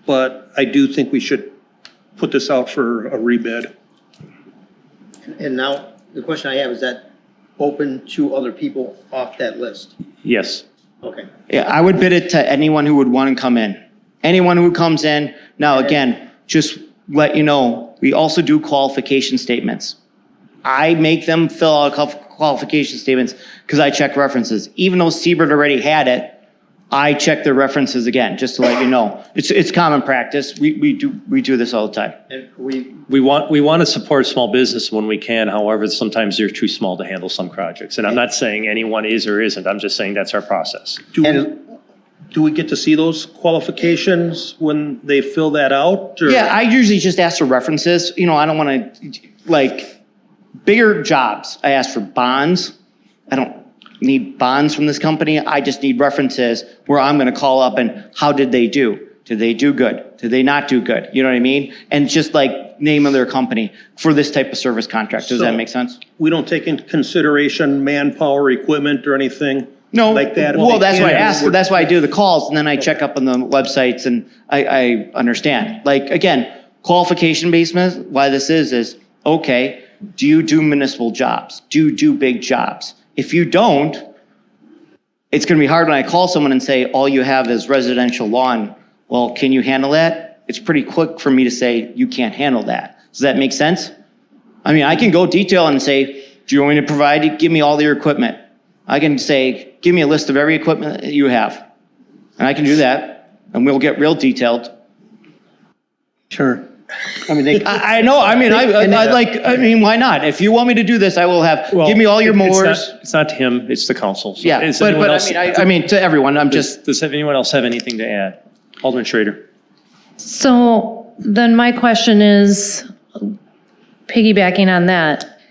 But I do think we should put this out for a rebid. And now, the question I have, is that open to other people off that list? Yes. Okay. Yeah, I would bid it to anyone who would want to come in. Anyone who comes in. Now, again, just let you know, we also do qualification statements. I make them fill out qualification statements because I check references. Even though Siebert already had it, I check their references again, just to let you know. It's common practice. We do this all the time. And we want to support small business when we can. However, sometimes they're too small to handle some projects. And I'm not saying anyone is or isn't. I'm just saying that's our process. Do we get to see those qualifications when they fill that out? Or? Yeah, I usually just ask for references. I don't want to, bigger jobs. I ask for bonds. I don't need bonds from this company. I just need references where I'm going to call up and how did they do? Did they do good? Did they not do good? You know what I mean? And just name of their company for this type of service contract. Does that make sense? We don't take into consideration manpower, equipment, or anything like that? Well, that's why I ask. That's why I do the calls, and then I check up on the websites, and I understand. Again, qualification basis, why this is okay, do you do municipal jobs? Do you do big jobs? If you don't, it's going to be hard when I call someone and say, all you have is residential lawn. Well, can you handle that? It's pretty quick for me to say, you can't handle that. Does that make sense? I mean, I can go detail and say, do you want me to provide it? Give me all your equipment. I can say, give me a list of every equipment that you have. And I can do that, and we'll get real detailed. Sure. I know. Why not? If you want me to do this, I will have. Give me all your mowers. It's not him. It's the council. So yeah, but to everyone, I'm just. Does anyone else have anything to add? Alderman Schrader. So then my question is, piggybacking on that,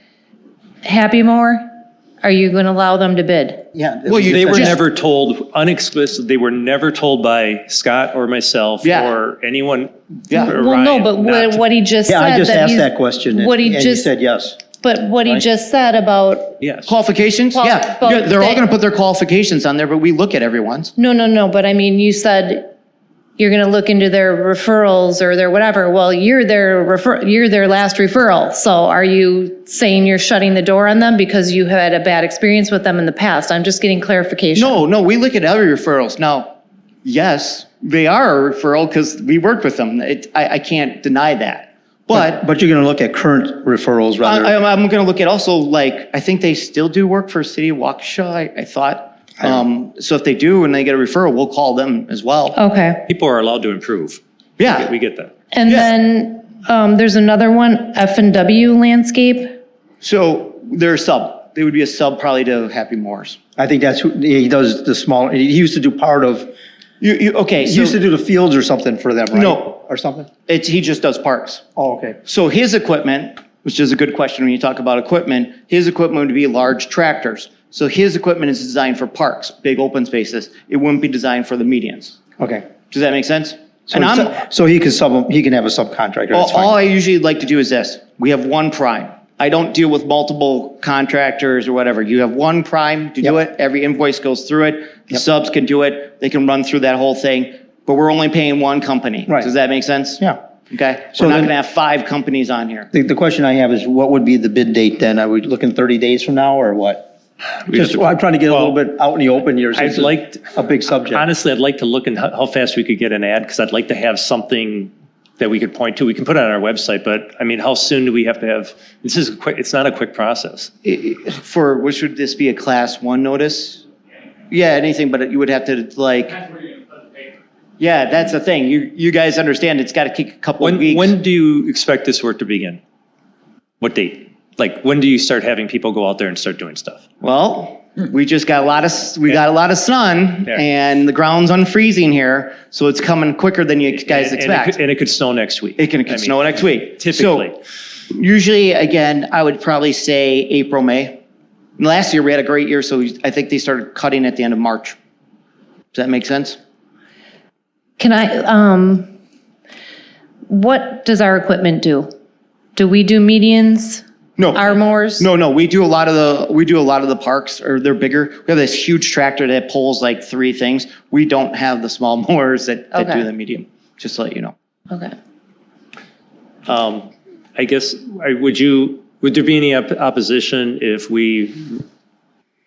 Happy Mower, are you going to allow them to bid? Yeah. Well, they were never told, unexplicit, they were never told by Scott or myself or anyone. Yeah. Well, no, but what he just said. Yeah, I just asked that question, and he said yes. But what he just said about. Yes. Qualifications? Yeah, they're all going to put their qualifications on there, but we look at everyone's. No, but I mean, you said you're going to look into their referrals or their whatever. Well, you're their last referral. So are you saying you're shutting the door on them because you had a bad experience with them in the past? I'm just getting clarification. No, we look at other referrals. Now, yes, they are a referral because we worked with them. I can't deny that. But you're going to look at current referrals rather. I'm going to look at also, I think they still do work for City of Waukesha, I thought. So if they do and they get a referral, we'll call them as well. Okay. People are allowed to improve. Yeah. We get that. And then there's another one, F&W Landscape. So they're a sub. They would be a sub probably to Happy Moores. I think that's who he does the small. He used to do part of. Okay. He used to do the fields or something for them, right? No. Or something? He just does parks. Oh, okay. So his equipment, which is a good question when you talk about equipment, his equipment would be large tractors. So his equipment is designed for parks, big open spaces. It wouldn't be designed for the medians. Okay. Does that make sense? So he can have a subcontractor. All I usually like to do is this. We have one prime. I don't deal with multiple contractors or whatever. You have one prime to do it. Every invoice goes through it. The subs can do it. They can run through that whole thing. But we're only paying one company. Right. Does that make sense? Yeah. Okay? So We're not then- gonna have 5 companies on here. The question I have is, what would be the bid date then? Are we looking 30 days from now, or what? Just, well, I'm trying to get a little bit out in the open here. since I'd like, A big subject. honestly, I'd like to look at how fast we could get an ad, because I'd like to have something that we could point to. We can put it on our website, but I mean, how soon do we have to have, this is quick, it's not a quick process. For, which would this be, a class 1 notice? Yeah, anything, but you would have to like, yeah, that's the thing. You guys understand it's gotta take a couple of weeks. When do you expect this work to begin? What date? Like, when do you start having people go out there and start doing stuff? Well, we just got a lot of, got a lot of sun Yeah. and the ground's unfreezing here, so it's coming quicker than you guys expect. And it could snow next week. It can snow next week. Typically. So, usually, again, I would probably say April, May. Last year, we had a great year, so I think they started cutting at the end of March. Does that make sense? Can what does our equipment do? Do we do medians? No. Our mowers? No, we do a lot of the parks, or they're bigger. We have this huge tractor that pulls like 3 things. We don't have the small mowers that do Okay. the medium, just to let you know. Okay. I guess, would there be any opposition if we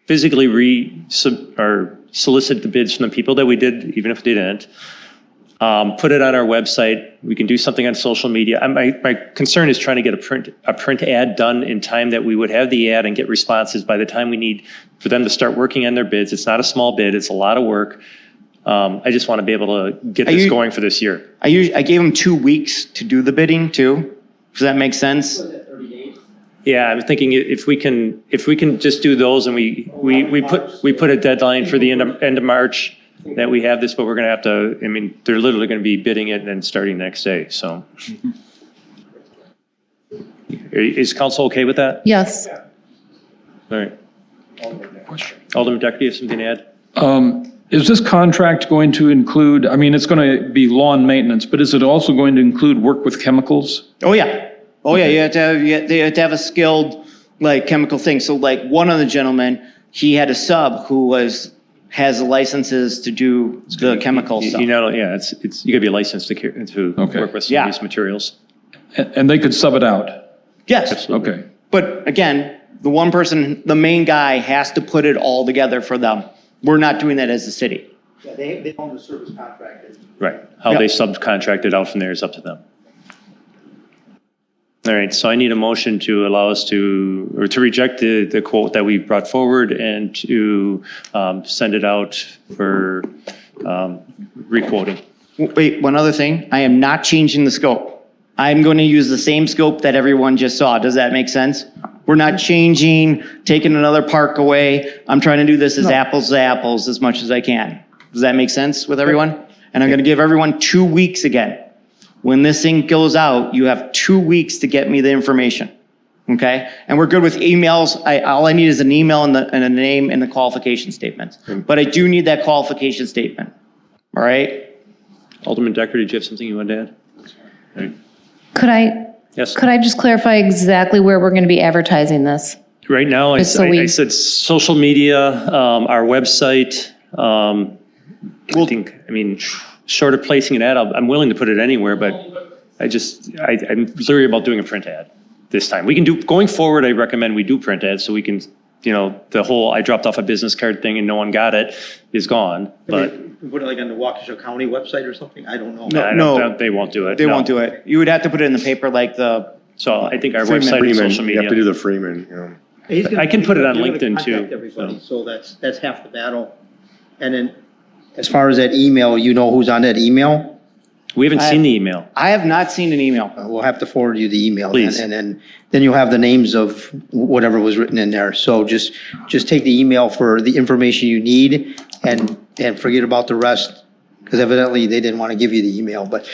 physically solicit the bids from the people that we did, even if they didn't? Put it on our website. We can do something on social media. My concern is trying to get a print ad done in time that we would have the ad and get responses by the time we need for them to start working on their bids. It's not a small bid. It's a lot of work. I just want to be able to get this going for this year. I gave them 2 weeks to do the bidding too. Does that make sense? Yeah, I'm thinking if we can just do those, and we put a deadline for the end of March that we have this, but we're going to have to, I mean, they're literally going to be bidding it and then starting next day, so. Is council okay with that? Yes. All right. Alderman Decker, do you have something to add? Is this contract going to include, I mean, it's going to be lawn maintenance, but is it also going to include work with chemicals? Oh yeah. You have to have a skilled like chemical thing. So like one of the gentlemen, he had a sub who has the licenses to do the chemical stuff. You know, yeah, it's you got to be licensed to work with some of these materials. And they could sub it out? Yes. Okay. But again, the one person, the main guy has to put it all together for them. We're not doing that as a city. Yeah, they own the service contract. Right. How they subcontract it out from there is up to them. All right, so I need a motion to allow us to reject the quote that we brought forward and to send it out for requoting. Wait, one other thing. I am not changing the scope. I'm going to use the same scope that everyone just saw. Does that make sense? We're not changing, taking another park away. I'm trying to do this as apples to apples as much as I can. Does that make sense with everyone? And I'm going to give everyone 2 weeks again. When this thing goes out, you have 2 weeks to get me the information, okay? And we're good with emails. All I need is an email and a name and the qualification statements. But I do need that qualification statement, all right? Alderman Decker, did you have something you wanted to add? All right. Yes. Could I just clarify exactly where we're going to be advertising this? Right now, I said social media, our website. I mean, short of placing an ad, I'm willing to put it anywhere, but I'm leery about doing a print ad this time. We can do, going forward, I recommend we do print ads so we can, the whole I dropped off a business card thing and no one got it is gone, but. Put it like on the Waukesha County website or something? I don't know. No, they won't do it. They won't do it. You would have to put it in the paper like the. So I think our website and social media. You have to do the Freeman, I can put it on LinkedIn too. Everybody, so that's half the battle. And then as far as that email, you know who's on that email? We haven't seen the email. I have not seen an email. We'll have to forward you the email. Please. And then you'll have the names of whatever was written in there. So just take the email for the information you need and forget about the rest. Because evidently they didn't want to give you the email, but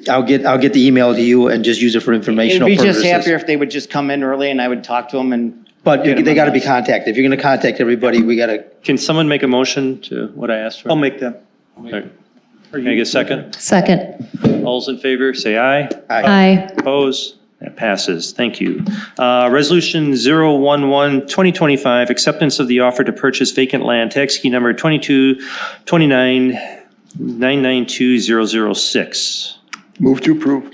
I'll get the email to you and just use it for informational It'd be purposes. just happier if they would just come in early and I would talk to them and. But they got to be contacted. If you're going to contact everybody, we got to. Can someone make a motion to what I asked for? I'll make that. All right. Can I get a second? Second. All's in favor, say aye. Aye. Opposed? That passes. Thank you. Resolution 011-2025, acceptance of the offer to purchase vacant land, tax key number 2229992006. Move to approve.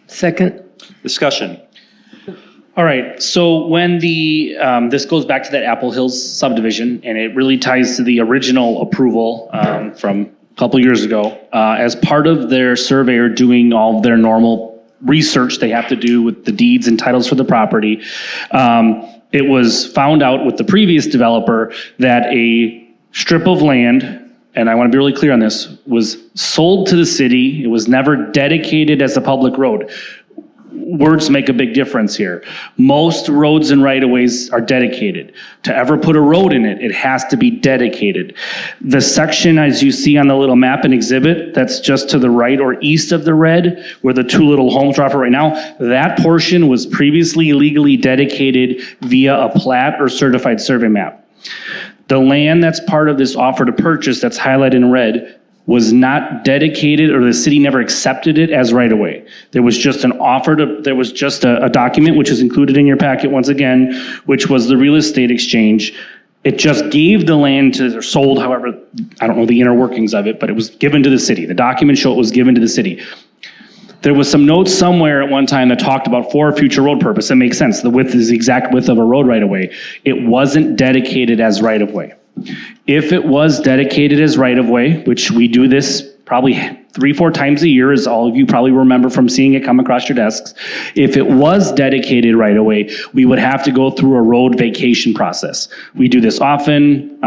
Second. Discussion. All right, so when this goes back to that Apple Hills subdivision, and it really ties to the original approval from a couple years ago. As part of their surveyor doing all of their normal research they have to do with the deeds and titles for the property, it was found out with the previous developer that a strip of land, and I want to be really clear on this, was sold to the city. It was never dedicated as a public road. Words make a big difference here. Most roads and right-of-ways are dedicated. To ever put a road in it, it has to be dedicated. The section, as you see on the little map and exhibit, that's just to the right or east of the red, where the two little homes are for right now, that portion was previously legally dedicated via a plat or certified survey map. The land that's part of this offer to purchase that's highlighted in red was not dedicated, or the city never accepted it as right-of-way. There was just an offer to, there was just a document, which is included in your packet once again, which was the real estate exchange. It just gave the land to, or sold, however, I don't know the inner workings of it, but it was given to the city. The documents show it was given to the city. There was some notes somewhere at one time that talked about for future road purpose. That makes sense. The width is the exact width of a road right-of-way. It wasn't dedicated as right-of-way. If it was dedicated as right-of-way, which we do this probably 3-4 times a year, as all of you probably remember from seeing it come across your desks, if it was dedicated right-of-way, we would have to go through a road vacation process. We do this often.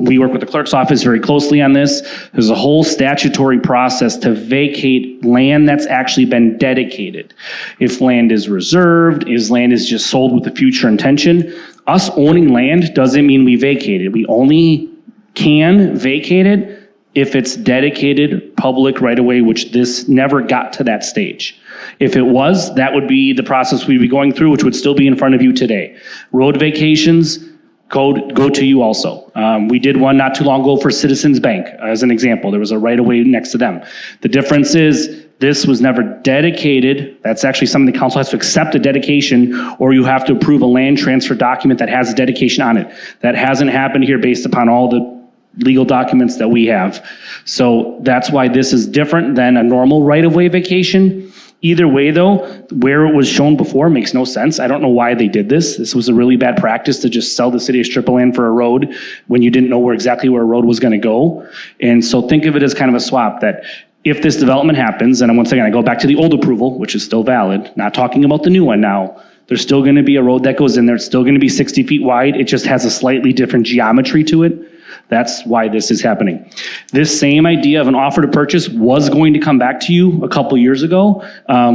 We work with the clerk's office very closely on this. There's a whole statutory process to vacate land that's actually been dedicated. If land is reserved, if land is just sold with a future intention, us owning land doesn't mean we vacate it. We only can vacate it if it's dedicated public right-of-way, which this never got to that stage. If it was, that would be the process we'd be going through, which would still be in front of you today. Road vacations go to you also. We did one not too long ago for Citizens Bank, as an example. There was a right-of-way next to them. The difference is, this was never dedicated. That's actually something the council has to accept a dedication, or you have to approve a land transfer document that has a dedication on it. That hasn't happened here based upon all the legal documents that we have. So that's why this is different than a normal right-of-way vacation. Either way though, where it was shown before makes no sense. I don't know why they did this. This was a really bad practice to just sell the city a strip of land for a road when you didn't know exactly where a road was gonna go. And so think of it as kind of a swap, that if this development happens, and once again, I go back to the old approval, which is still valid, not talking about the new one now, there's still gonna be a road that goes in there. It's still gonna be 60 feet wide. It just has a slightly different geometry to it. That's why this is happening. This same idea of an offer to purchase was going to come back to you a couple years ago.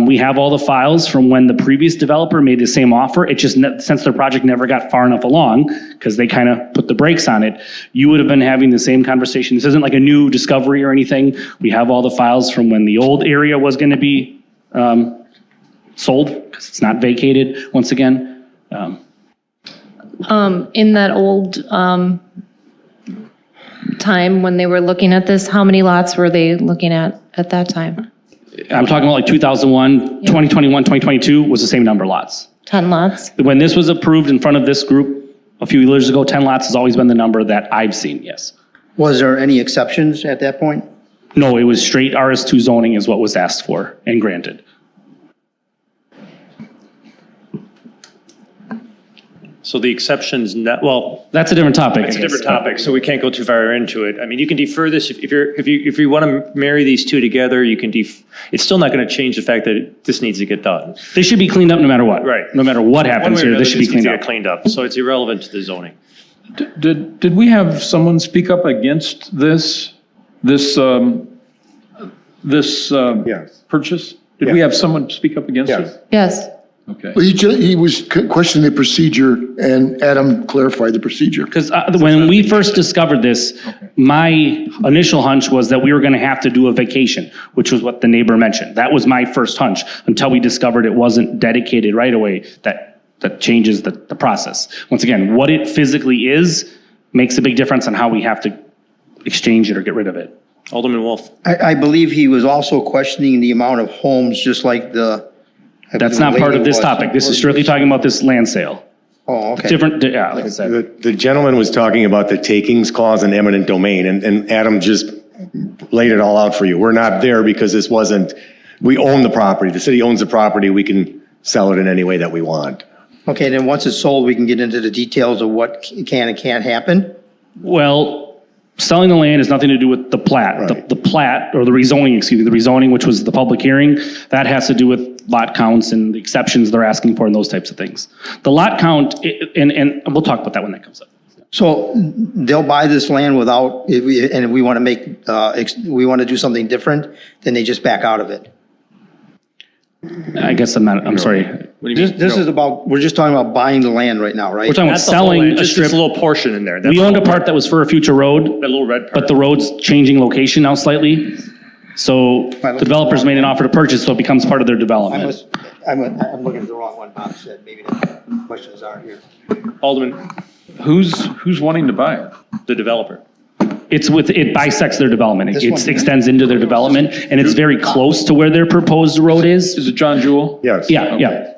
We have all the files from when the previous developer made the same offer. It just, since their project never got far enough along, because they kind of put the brakes on it, you would have been having the same conversation. This isn't like a new discovery or anything. We have all the files from when the old area was going to be sold, because it's not vacated, once again. In that old time when they were looking at this, how many lots were they looking at that time? I'm talking about like 2001, 2021, 2022 was the same number of lots. 10 lots? When this was approved in front of this group a few years ago, 10 lots has always been the number that I've seen, yes. Was there any exceptions at that point? No, it was straight RS2 zoning is what was asked for and granted. So the exceptions, well, that's a different topic. It's a different topic, so we can't go too far into it. I mean, you can defer this if you want to marry these two together. You can it's still not going to change the fact that this needs to get done. This should be cleaned up no matter what. Right. No matter what happens here, this should be cleaned up. Cleaned up. So it's irrelevant to the zoning. Did we have someone speak up against this purchase? Did we have someone speak up against it? Yes. Okay. Well, he was questioning the procedure, and Adam clarified the procedure. Because when we first discovered this, my initial hunch was that we were going to have to do a vacation, which was what the neighbor mentioned. That was my first hunch until we discovered it wasn't dedicated right away. That changes the process. Once again, what it physically is makes a big difference on how we have to exchange it or get rid of it. Alderman Wolf. I believe he was also questioning the amount of homes, just like that's not part of this topic. This is strictly talking about this land sale. Oh, okay. Different, yeah, like I said. The gentleman was talking about the takings clause and eminent domain, and Adam just laid it all out for you. We're not there because this wasn't we own the property. The city owns the property. We can sell it in any way that we want. Okay, then once it's sold, we can get into the details of what can and can't happen? Well, selling the land has nothing to do with the plat. Right. The plat, or the rezoning, excuse me, the rezoning, which was the public hearing, that has to do with lot counts and the exceptions they're asking for and those types of things. The lot count, and we'll talk about that when that comes up. So they'll buy this land without, and if we want to make, we want to do something different, then they just back out of it. I guess I'm sorry. This is about, we're just talking about buying the land right now, right? We're talking about Not the whole selling land, a just strip. a little portion in there. We owned a part that was for a future road, That little red part. but the road's changing location now slightly. So the developers made an offer to purchase, so it becomes part of their development. I'm looking at the wrong one, Bob said, maybe the questions aren't here. Alderman, Who's wanting to buy it? the developer. It bisects their development. This It one. extends into their development, and it's very close to where their proposed road is. Is it John Jewell? Yes. Yeah, yeah.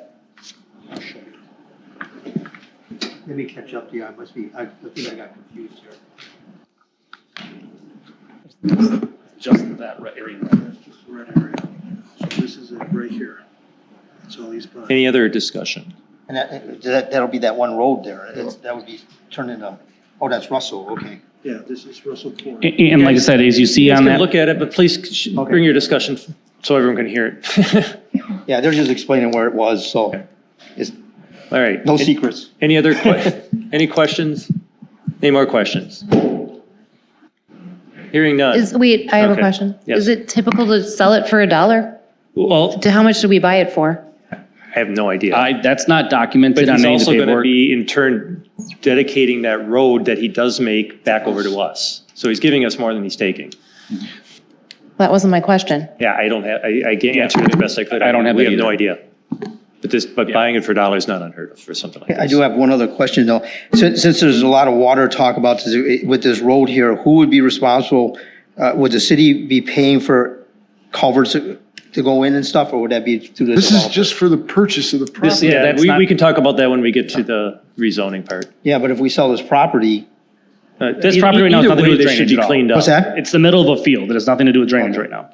Let me catch up to you, I think I got confused here. Just that area. Red area. So this is it right here. That's all he's buying. Any other discussion? And that'll be that one road there, that would be turned into, oh, that's Russell, okay. Yeah, this is Russell Corner. And like I said, as you see You guys on can that. look at it, but please bring your discussion so everyone can hear it. Yeah, they're just explaining where it was, so it's All right. no secrets. Any other, any questions? Any more questions? Hearing none. Wait, I have a Okay. question. Yes. Is it typical to sell it for $1? Well, How much do we buy it for? I have no idea. That's not documented But on he's any of the also going to paperwork. be, in turn, dedicating that road that he does make back over to us. So he's giving us more than he's taking. That wasn't my question. Yeah, I don't have, I can't answer it the best I could. I don't have We that have no either. idea. But buying it for $1 is not unheard of for something like this. I do have one other question though. Since there's a lot of water talk about this, with this road here, who would be responsible? Would the city be paying for culverts to go in and stuff, or would that be through the This is developer? just for the purchase of the property. Yeah, that's we not- can talk about that when we get to the rezoning part. Yeah, but if we sell this property, This property right now has Either nothing to way, do with they should drainage be at all. cleaned up. what's that? It's the middle of a field. It has nothing to do with drainage right now.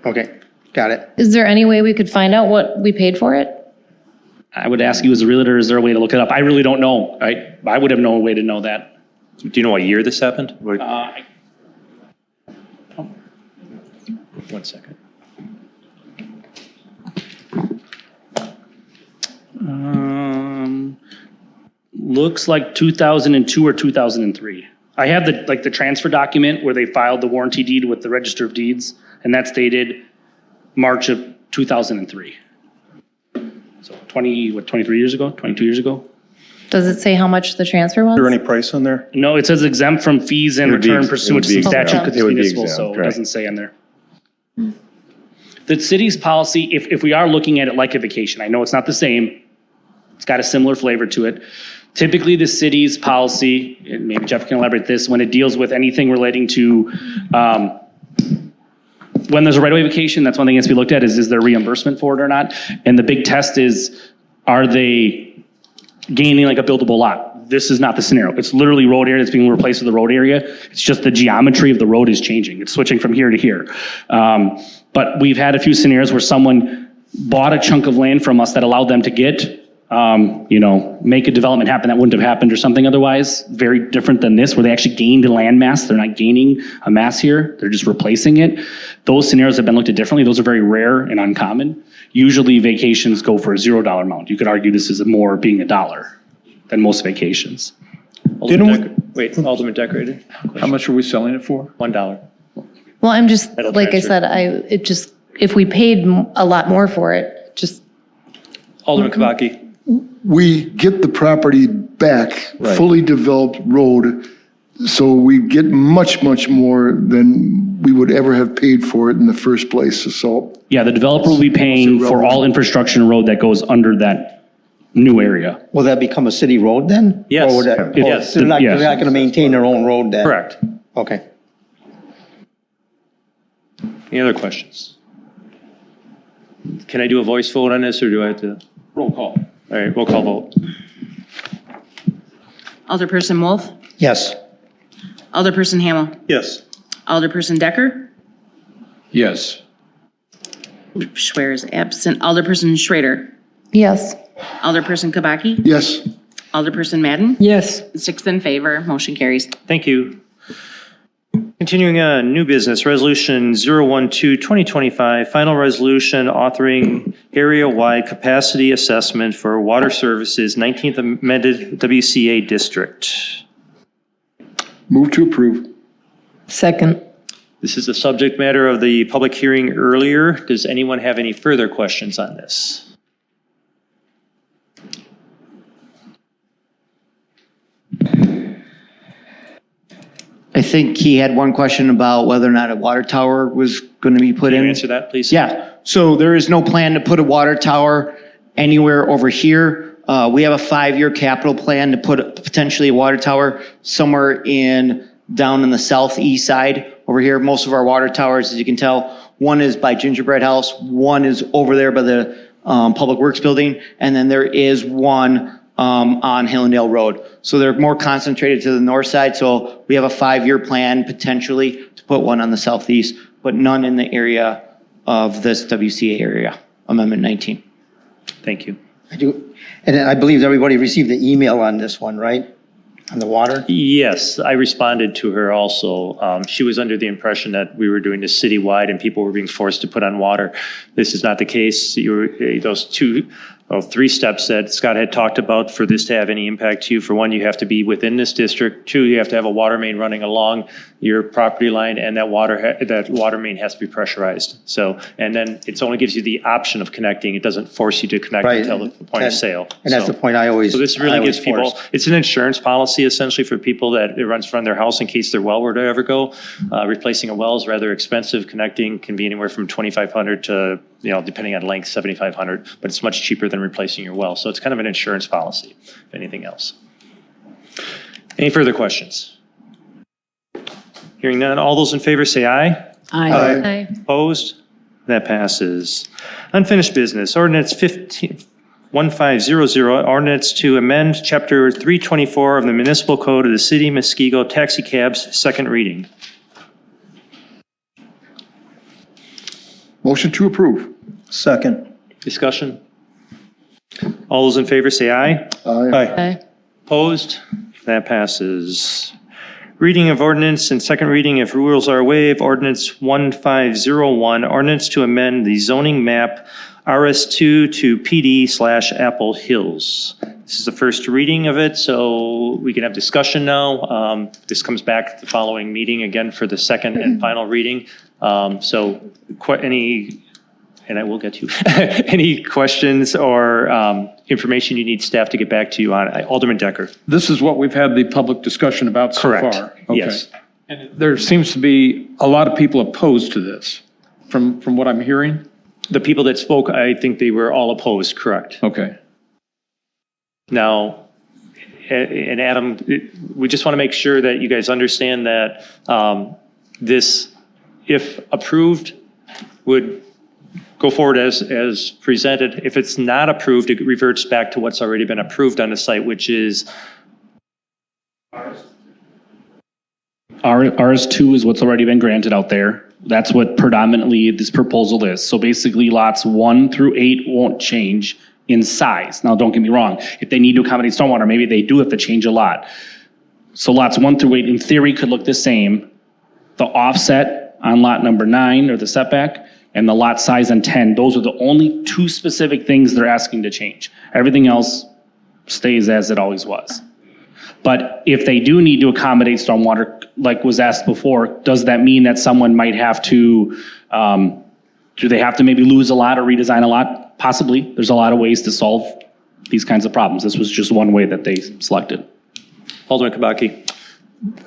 Okay, got it. Is there any way we could find out what we paid for it? I would ask you as a realtor, is there a way to look it up? I really don't know. I would have no way to know that. Do you know what year this happened? One second. Looks like 2002 or 2003. I have the transfer document where they filed the warranty deed with the Register of Deeds, and that's dated March of 2003. So 23 years ago, 22 years ago? Does it say how much the transfer was? Is there any price on there? No, it says exempt from fees and It would be return ex- pursuant to it would some be statute exempt. because It it's would be municipal, so exempt, it right. doesn't say in there. The city's policy, if we are looking at it like a vacation, I know it's not the same, it's got a similar flavor to it. Typically, the city's policy, and maybe Jeff can elaborate this, when it deals with anything relating to, when there's a right-of-way vacation, that's one thing that has to be looked at is there reimbursement for it or not? And the big test is, are they gaining like a buildable lot? This is not the scenario. It's literally road area that's being replaced with the road area. It's just the geometry of the road is changing. It's switching from here to here. But we've had a few scenarios where someone bought a chunk of land from us that allowed them to get, make a development happen that wouldn't have happened or something otherwise. Very different than this, where they actually gained a land mass. They're not gaining a mass here. They're just replacing it. Those scenarios have been looked at differently. Those are very rare and uncommon. Usually vacations go for a $0 amount. You could argue this is more being $1 than most vacations. Alderman Decorated? How much are we selling it for? $1. Well, I'm just, That'll like I transfer. said, if we paid a lot more for it, just, Alderman Kabaki? We get the property back, Right. fully developed road, so we get much, much more than we would ever have paid for it in the first place. So Yeah, the developer will be paying for all infrastructure and road that goes under that new area. Will that become a city road then? Yes. Or would that, Yes. they're not Yes. gonna maintain their own road then? Correct. Okay. Any other questions? Can I do a voice vote on this, or do I have to? Roll call. All right, roll call vote. Alderperson Wolf. Yes. Alderperson Hamel. Yes. Alderperson Decker. Yes. Schwer is absent. Alderperson Schrader. Yes. Alderperson Kabaki. Yes. Alderperson Madden. Yes. 6 in favor, motion carries. Thank you. Continuing on, new business, Resolution 012-2025, final resolution authoring area-wide capacity assessment for water services, 19th amended WCA district. Move to approve. Second. This is the subject matter of the public hearing earlier. Does anyone have any further questions on this? I think he had one question about whether or not a water tower was going to be put Can in. you answer that, please? Yeah, so there is no plan to put a water tower anywhere over here. We have a 5-year capital plan to put potentially a water tower somewhere down in the southeast side over here. Most of our water towers, as you can tell, one is by Gingerbread House, one is over there by the Public Works Building, and then there is one on Hillendale Road. So they're more concentrated to the north side. So we have a 5-year plan potentially to put one on the southeast, but none in the area of this WCA area, Amendment 19. Thank you. I do, and I believe everybody received the email on this one, right? On the water? Yes, I responded to her also. She was under the impression that we were doing this citywide and people were being forced to put on water. This is not the case. Those 3 steps that Scott had talked about for this to have any impact to you. For one, you have to be within this district. 2, you have to have a water main running along your property line, and that water main has to be pressurized. So, and then it only gives you the option of connecting. It doesn't force you to connect Right. until the point of sale. And that's the point I always. So this I really always gives people, force. it's an insurance policy essentially for people that it runs from their house in case their well were to ever go. Replacing a well is rather expensive. Connecting can be anywhere from $2,500 to, depending on length, $7,500, but it's much cheaper than replacing your well. So it's kind of an insurance policy, if anything else. Any further questions? Hearing none, all those in favor say aye. Aye. Aye. Opposed? That passes. Unfinished business, ordinance 1500, ordinance to amend chapter 324 of the municipal code of the city of Muskego, taxi cabs, second reading. Motion to approve. Second. Discussion? All those in favor say aye. Aye. Aye. Opposed? That passes. Reading of ordinance and second reading if rules are waived, ordinance 1501, ordinance to amend the zoning map RS2 to PD/Apple Hills. This is the first reading of it, so we can have discussion now. This comes back at the following meeting again for the second and final reading. And I will get to any questions or information you need staff to get back to you on. Alderman Decker. This is what we've had the public discussion about so Correct. far. Okay. Yes. And there seems to be a lot of people opposed to this, from what I'm hearing. The people that spoke, I think they were all opposed, correct? Okay. Now, and Adam, we just want to make sure that you guys understand that this, if approved, would go forward as presented. If it's not approved, it reverts back to what's already been approved on the site, which is RS2 is what's already been granted out there. That's what predominantly this proposal is. So basically lots 1 through 8 won't change in size. Now, don't get me wrong. If they need to accommodate stormwater, maybe they do have to change a lot. So lots 1 through 8 in theory could look the same. The offset on lot number 9 or the setback and the lot size on 10, those are the only 2 specific things they're asking to change. Everything else stays as it always was. But if they do need to accommodate stormwater, like was asked before, does that mean that someone might have to, do they have to maybe lose a lot or redesign a lot? Possibly. There's a lot of ways to solve these kinds of problems. This was just one way that they selected. Alderman Kabaki.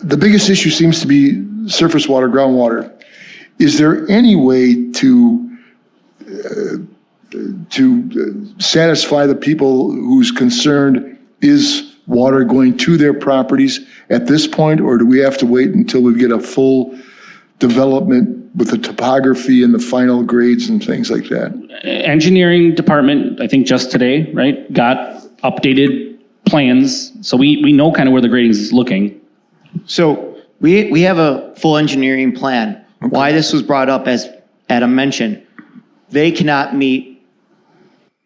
The biggest issue seems to be surface water, groundwater. Is there any way to satisfy the people whose concern is water going to their properties at this point, or do we have to wait until we get a full development with the topography and the final grades and things like that? Engineering department, I think just today, right, got updated plans. So we know kind of where the grading is looking. So we have a full engineering plan. Why this was brought up, as Adam mentioned, they cannot meet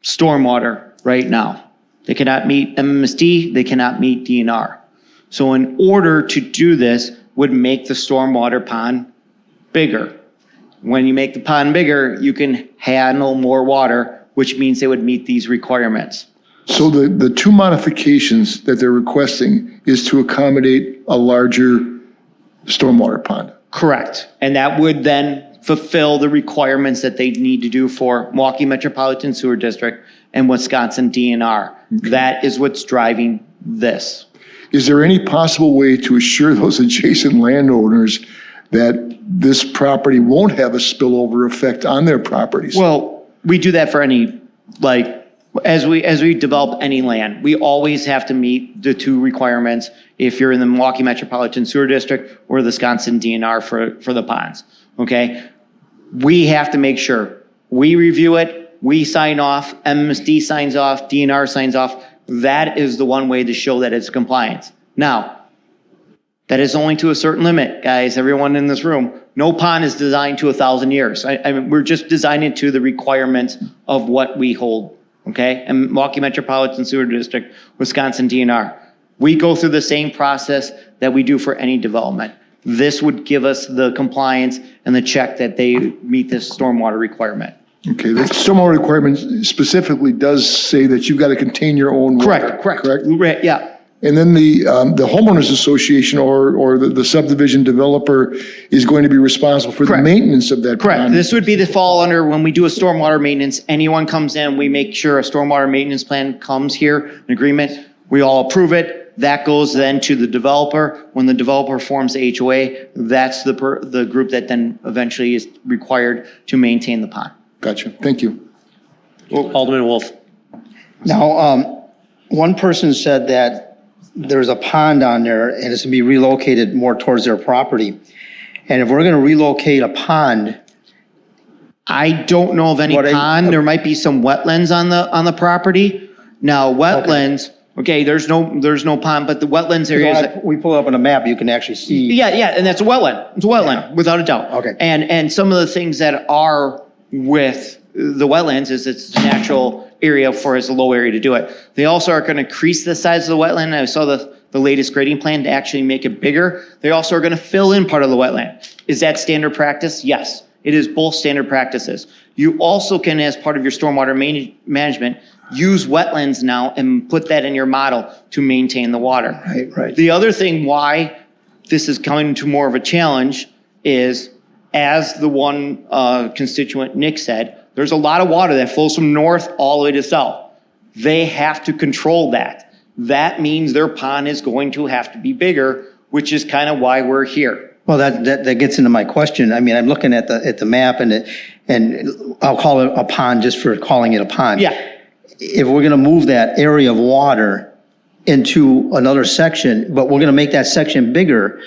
stormwater right now. They cannot meet MMSD, they cannot meet DNR. So in order to do this would make the stormwater pond bigger. When you make the pond bigger, you can handle more water, which means they would meet these requirements. So the two modifications that they're requesting is to accommodate a larger stormwater pond. Correct. And that would then fulfill the requirements that they need to do for Milwaukee Metropolitan Sewer District and Wisconsin DNR. Okay. That is what's driving this. Is there any possible way to assure those adjacent landowners that this property won't have a spillover effect on their properties? Well, we do that for any, like, as we develop any land, we always have to meet the two requirements if you're in the Milwaukee Metropolitan Sewer District or the Wisconsin DNR for the ponds, okay? We have to make sure we review it, we sign off, MSD signs off, DNR signs off. That is the one way to show that it's compliance. Now, that is only to a certain limit, guys, everyone in this room. No pond is designed to 1,000 years. I mean, we're just designing to the requirements of what we hold, okay? And Milwaukee Metropolitan Sewer District, Wisconsin DNR. We go through the same process that we do for any development. This would give us the compliance and the check that they meet this stormwater requirement. Okay, the stormwater requirement specifically does say that you've got to contain your own water. Correct. Correct? Yeah. And then the homeowners association or the subdivision developer is going to be responsible for the maintenance of that Correct. pond. This would be the fall under when we do a stormwater maintenance. Anyone comes in, we make sure a stormwater maintenance plan comes here, an agreement. We all approve it. That goes then to the developer. When the developer forms the HOA, that's the group that then eventually is required to maintain the pond. Gotcha. Thank you. Alderman Wolf. Now, one person said that there's a pond on there and it's gonna be relocated more towards their property. And if we're gonna relocate a pond. I don't know of any pond. There might be some wetlands on the property. Now, wetlands, okay, there's no pond, but the wetlands areas. We pull it up on a map, you can actually see. Yeah, and that's a wetland. It's a wetland, without a doubt. Okay. And some of the things that are with the wetlands is it's a natural area for as a low area to do it. They also are going to increase the size of the wetland. I saw the latest grading plan to actually make it bigger. They also are going to fill in part of the wetland. Is that standard practice? Yes, it is both standard practices. You also can, as part of your stormwater management, use wetlands now and put that in your model to maintain the water. Right. The other thing why this is coming to more of a challenge is, as the one constituent, Nick, said, there's a lot of water that flows from north all the way to south. They have to control that. That means their pond is going to have to be bigger, which is kind of why we're here. Well, that gets into my question. I mean, I'm looking at the map and I'll call it a pond just for calling it a pond. Yeah. If we're gonna move that area of water into another section, but we're gonna make that section bigger,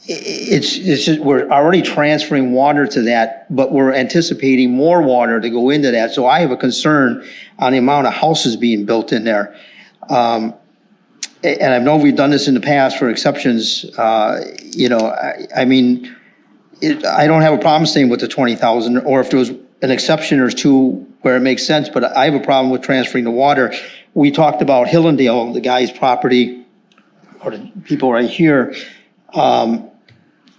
it's just, we're already transferring water to that, but we're anticipating more water to go into that. So I have a concern on the amount of houses being built in there. And I know we've done this in the past for exceptions. I mean, I don't have a problem staying with the 20,000, or if there was an exception or two where it makes sense, but I have a problem with transferring the water. We talked about Hillendale, the guy's property, or the people right here.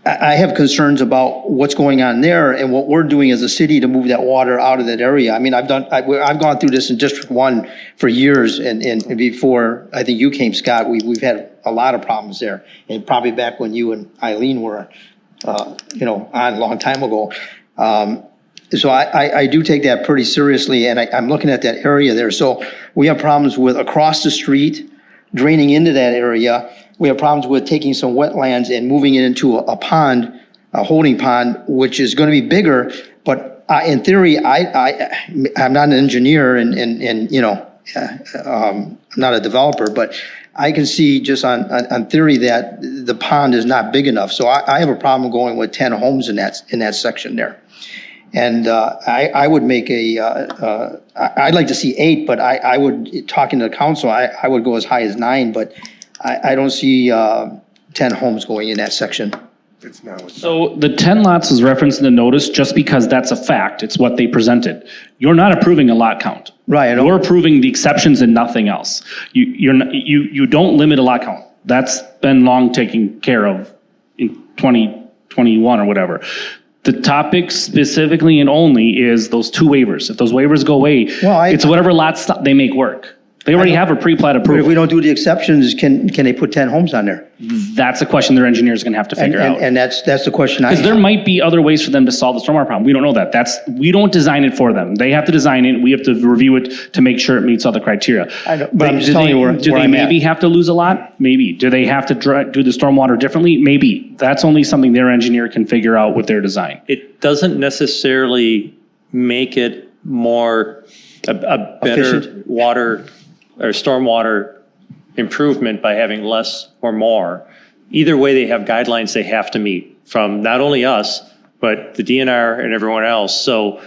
I have concerns about what's going on there and what we're doing as a city to move that water out of that area. I mean, I've gone through this in District 1 for years, and before I think you came, Scott, we've had a lot of problems there, and probably back when you and Eileen were, on a long time ago. So I do take that pretty seriously, and I'm looking at that area there. So we have problems with across the street, draining into that area. We have problems with taking some wetlands and moving it into a pond, a holding pond, which is going to be bigger. But in theory, I'm not an engineer and I'm not a developer, but I can see just on theory that the pond is not big enough. So I have a problem going with 10 homes in that section there. And I would make I'd like to see 8, but I would, talking to the council, I would go as high as 9, but I don't see 10 homes going in that section. It's not. So the 10 lots is referenced in the notice just because that's a fact. It's what they presented. You're not approving a lot count. Right, I know. You're approving the exceptions and nothing else. You don't limit a lot count. That's been long taken care of in 2021 or whatever. The topic specifically and only is those 2 waivers. If those waivers go away, it's whatever lots they make work. They already have a pre-plat But if approval. we don't do the exceptions, can they put 10 homes on there? That's a question their engineer's gonna have to figure out. And that's the question I Because there have. might be other ways for them to solve the stormwater problem. We don't know that. We don't design it for them. They have to design it. We have to review it to make sure it meets all the criteria. I know, but I'm just telling you where Do they I'm at. maybe have to lose a lot? Maybe. Do they have to do the stormwater differently? Maybe. That's only something their engineer can figure out with their design. It doesn't necessarily make it more, a better Efficient? water or stormwater improvement by having less or more. Either way, they have guidelines they have to meet from not only us, but the DNR and everyone else. So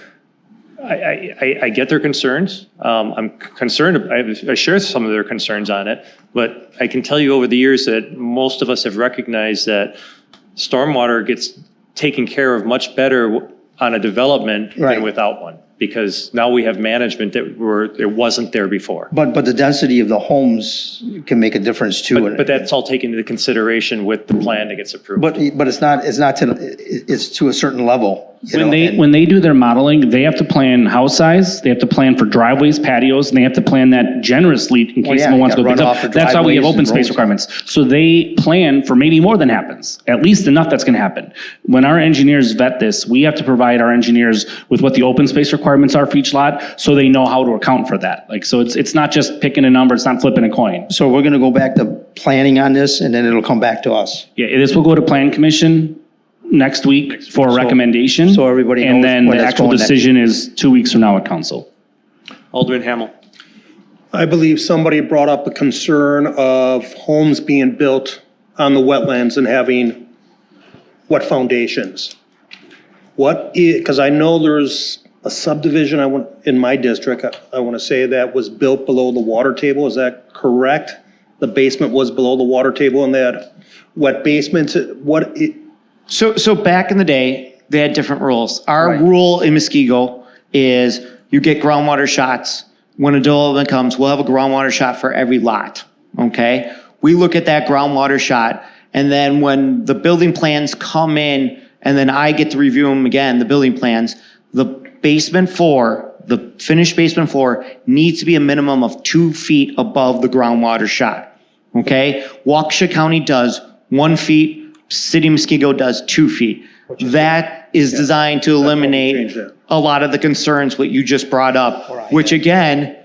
I get their concerns. I'm concerned, I share some of their concerns on it, but I can tell you over the years that most of us have recognized that stormwater gets taken care of much better on a development than without one. Because now we have management that it wasn't there before. But the density of the homes can make a difference too. But that's all taken into consideration with the plan that gets approved. But it's not it's to a certain level. When they do their modeling, they have to plan house size, they have to plan for driveways, patios, and they have to plan that generously in case someone wants to go pick up. That's why we have open space requirements. So they plan for maybe more than happens, at least enough that's gonna happen. When our engineers vet this, we have to provide our engineers with what the open space requirements are for each lot, so they know how to account for that. Like, so it's not just picking a number, it's not flipping a coin. So we're gonna go back to planning on this and then it'll come back to us. Yeah, this will go to Plan Commission next week for a recommendation. So everybody knows And then when the that's actual going next. decision is 2 weeks from now at council. Alderman Hamel. I believe somebody brought up a concern of homes being built on the wetlands and having what foundations? Because I know there's a subdivision in my district, I want to say that was built below the water table. Is that correct? The basement was below the water table and they had wet basements. So back in the day, they had different rules. Our rule in Muskego is you get groundwater shots. When a development comes, we'll have a groundwater shot for every lot, okay? We look at that groundwater shot, and then when the building plans come in, and then I get to review them again, the building plans, the basement floor, the finished basement floor needs to be a minimum of 2 feet above the groundwater shot, okay? Waukesha County does 1 feet, City of Muskego does 2 feet. That is designed to eliminate a lot of the concerns what you just brought up, which again,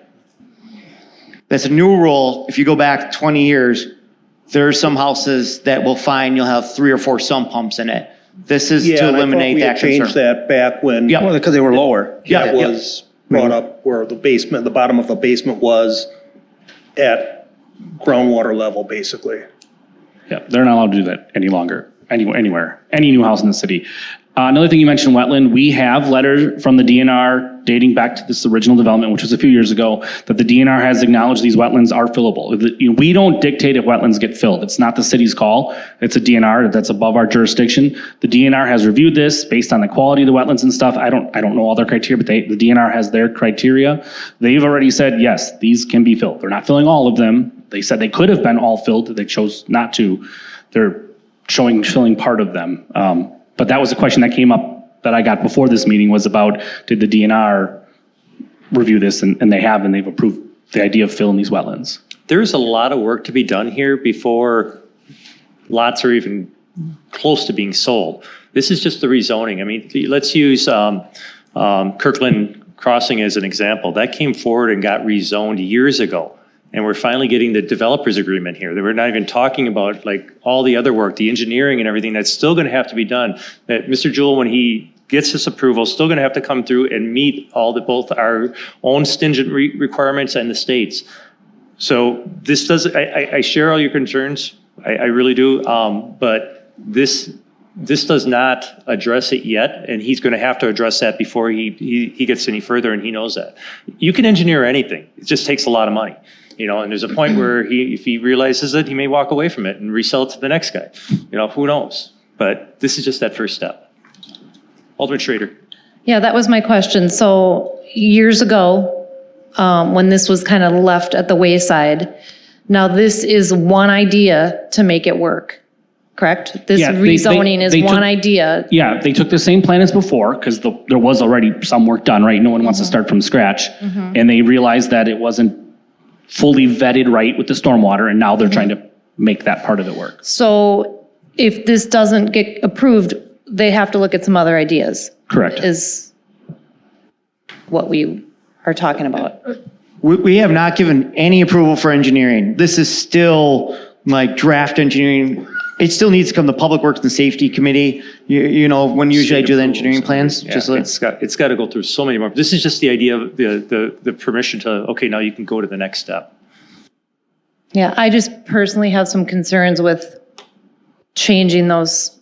that's a new rule. If you go back 20 years, there are some houses that will find you'll have 3 or 4 sump pumps in it. This is to eliminate that concern. Changed that back when. Well, because they were lower. That was brought up where the basement, the bottom of the basement was at groundwater level, basically. Yeah, they're not allowed to do that any longer, anywhere, any new house in the city. Another thing you mentioned, wetland, we have letters from the DNR dating back to this original development, which was a few years ago, that the DNR has acknowledged these wetlands are fillable. We don't dictate if wetlands get filled. It's not the city's call. It's a DNR that's above our jurisdiction. The DNR has reviewed this based on the quality of the wetlands and stuff. I don't know all their criteria, but the DNR has their criteria. They've already said, yes, these can be filled. They're not filling all of them. They said they could have been all filled. They chose not to. They're filling part of them. But that was a question that came up that I got before this meeting was about, did the DNR review this? And they have, and they've approved the idea of filling these wetlands. There's a lot of work to be done here before lots are even close to being sold. This is just the rezoning. I mean, let's use Kirkland Crossing as an example. That came forward and got rezoned years ago. And we're finally getting the developers agreement here. That we're not even talking about like all the other work, the engineering and everything that's still going to have to be done. That Mr. Jewell, when he gets this approval, still going to have to come through and meet both our own stringent requirements and the state's. So this does, I share all your concerns. I really do. But this does not address it yet, and he's going to have to address that before he gets any further, and he knows that. You can engineer anything. It just takes a lot of money. You know, and there's a point where if he realizes it, he may walk away from it and resell it to the next guy. You know, who knows? But this is just that first step. Alderman Schrader. Yeah, that was my question. So years ago, when this was kind of left at the wayside, now this is one idea to make it work, correct? This Yeah, rezoning is they one took- idea. Yeah, they took the same plan as before, because there was already some work done, right? No one wants to start from scratch. And they realized that it wasn't fully vetted right with the stormwater, and now they're trying to make that part of it work. So if this doesn't get approved, they have to look at some other ideas. Correct. Is what we are talking about. We have not given any approval for engineering. This is still like draft engineering. It still needs to come to Public Works and Safety Committee. You know, when usually I do the engineering plans, Yeah, just like. it's got to go through so many more. This is just the idea of the permission to, okay, now you can go to the next step. Yeah, I just personally have some concerns with changing those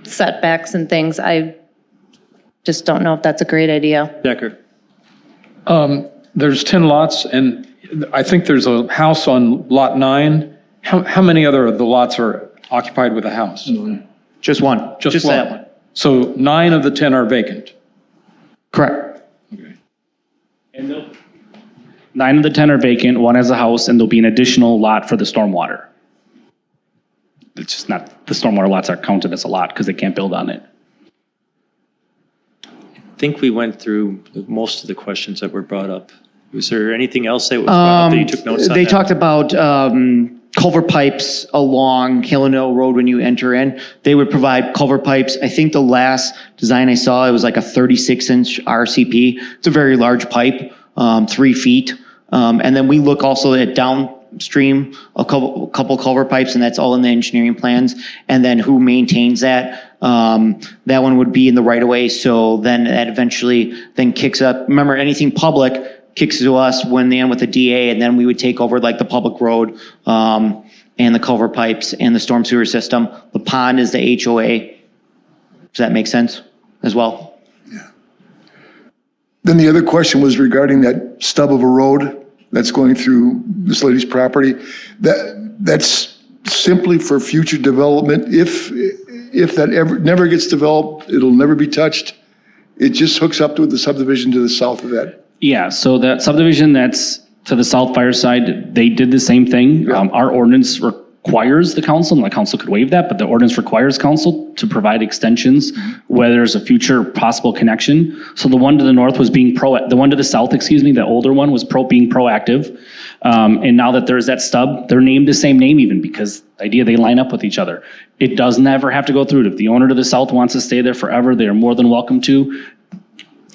setbacks and things. I just don't know if that's a great idea. Decker. There's 10 lots, and I think there's a house on lot 9. How many other of the lots are occupied with a house? Just one. Just one. that one. So 9 of the 10 are vacant. Correct. And 9 of the 10 are vacant, 1 has a house, and there'll be an additional lot for the stormwater. It's just not, the stormwater lots are counted as a lot because they can't build on it. I think we went through most of the questions that were brought up. Was there anything else that was brought up that you took notes on? They that? talked about culvert pipes along Hill and Hill Road when you enter in. They would provide culvert pipes. I think the last design I saw, it was like a 36-inch RCP. It's a very large pipe, 3 feet. And then we look also at downstream, a couple culvert pipes, and that's all in the engineering plans. And then who maintains that? That one would be in the right of way. So then that eventually then kicks up. Remember, anything public kicks to us when they end with the DA, and then we would take over like the public road, and the culvert pipes and the storm sewer system. The pond is the HOA. Does that make sense as well? Then the other question was regarding that stub of a road that's going through this lady's property. That's simply for future development. If that ever never gets developed, it'll never be touched. It just hooks up to the subdivision to the south of that. Yeah, so that subdivision that's to the south fire side, they did the same thing. Our ordinance requires the council, and the council could waive that, but the ordinance requires council to provide extensions where there's a future possible connection. So the one to the north was being the one to the south, the older one was being proactive. And now that there's that stub, they're named the same name even because the idea they line up with each other. It does never have to go through it. If the owner to the south wants to stay there forever, they are more than welcome to.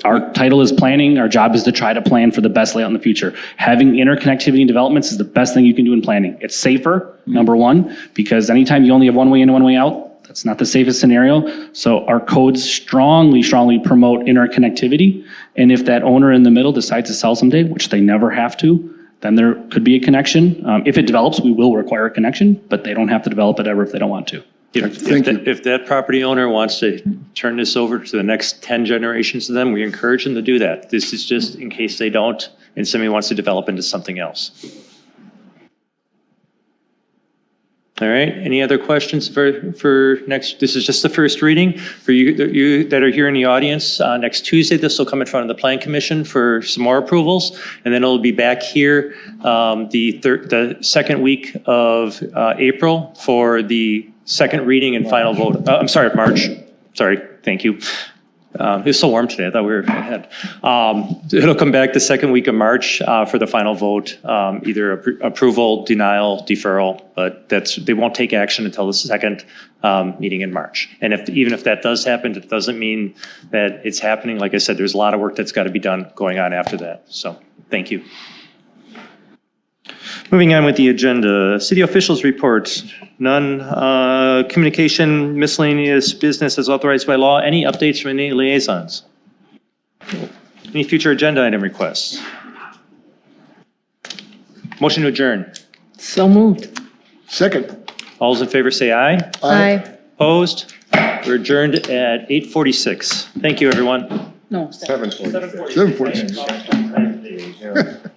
Our title is planning. Our job is to try to plan for the best layout in the future. Having interconnectivity and developments is the best thing you can do in planning. It's safer, number one, because anytime you only have one way in and one way out, that's not the safest scenario. So our codes strongly promote interconnectivity. And if that owner in the middle decides to sell someday, which they never have to, then there could be a connection. If it develops, we will require a connection, but they don't have to develop it ever if they don't want to. If that property owner wants to turn this over to the next 10 generations of them, we encourage them to do that. This is just in case they don't and somebody wants to develop into something else. All right, any other questions for next? This is just the first reading. For you that are here in the audience, next Tuesday, this will come in front of the Plan Commission for some more approvals, and then it'll be back here the second week of April for the second reading and final vote. I'm sorry, March. Sorry, thank you. It was so warm today, I thought we were ahead. It'll come back the second week of March for the final vote, either approval, denial, deferral, but they won't take action until the second meeting in March. And even if that does happen, it doesn't mean that it's happening. Like I said, there's a lot of work that's got to be done going on after that. So thank you. Moving on with the agenda, city officials reports, none. Communication, miscellaneous business as authorized by law. Any updates from any liaisons? Any future agenda item requests? Motion to adjourn. So moved. Second. All those in favor say aye. Aye. Opposed? We're adjourned at 8:46. Thank you, everyone. No. 7:46.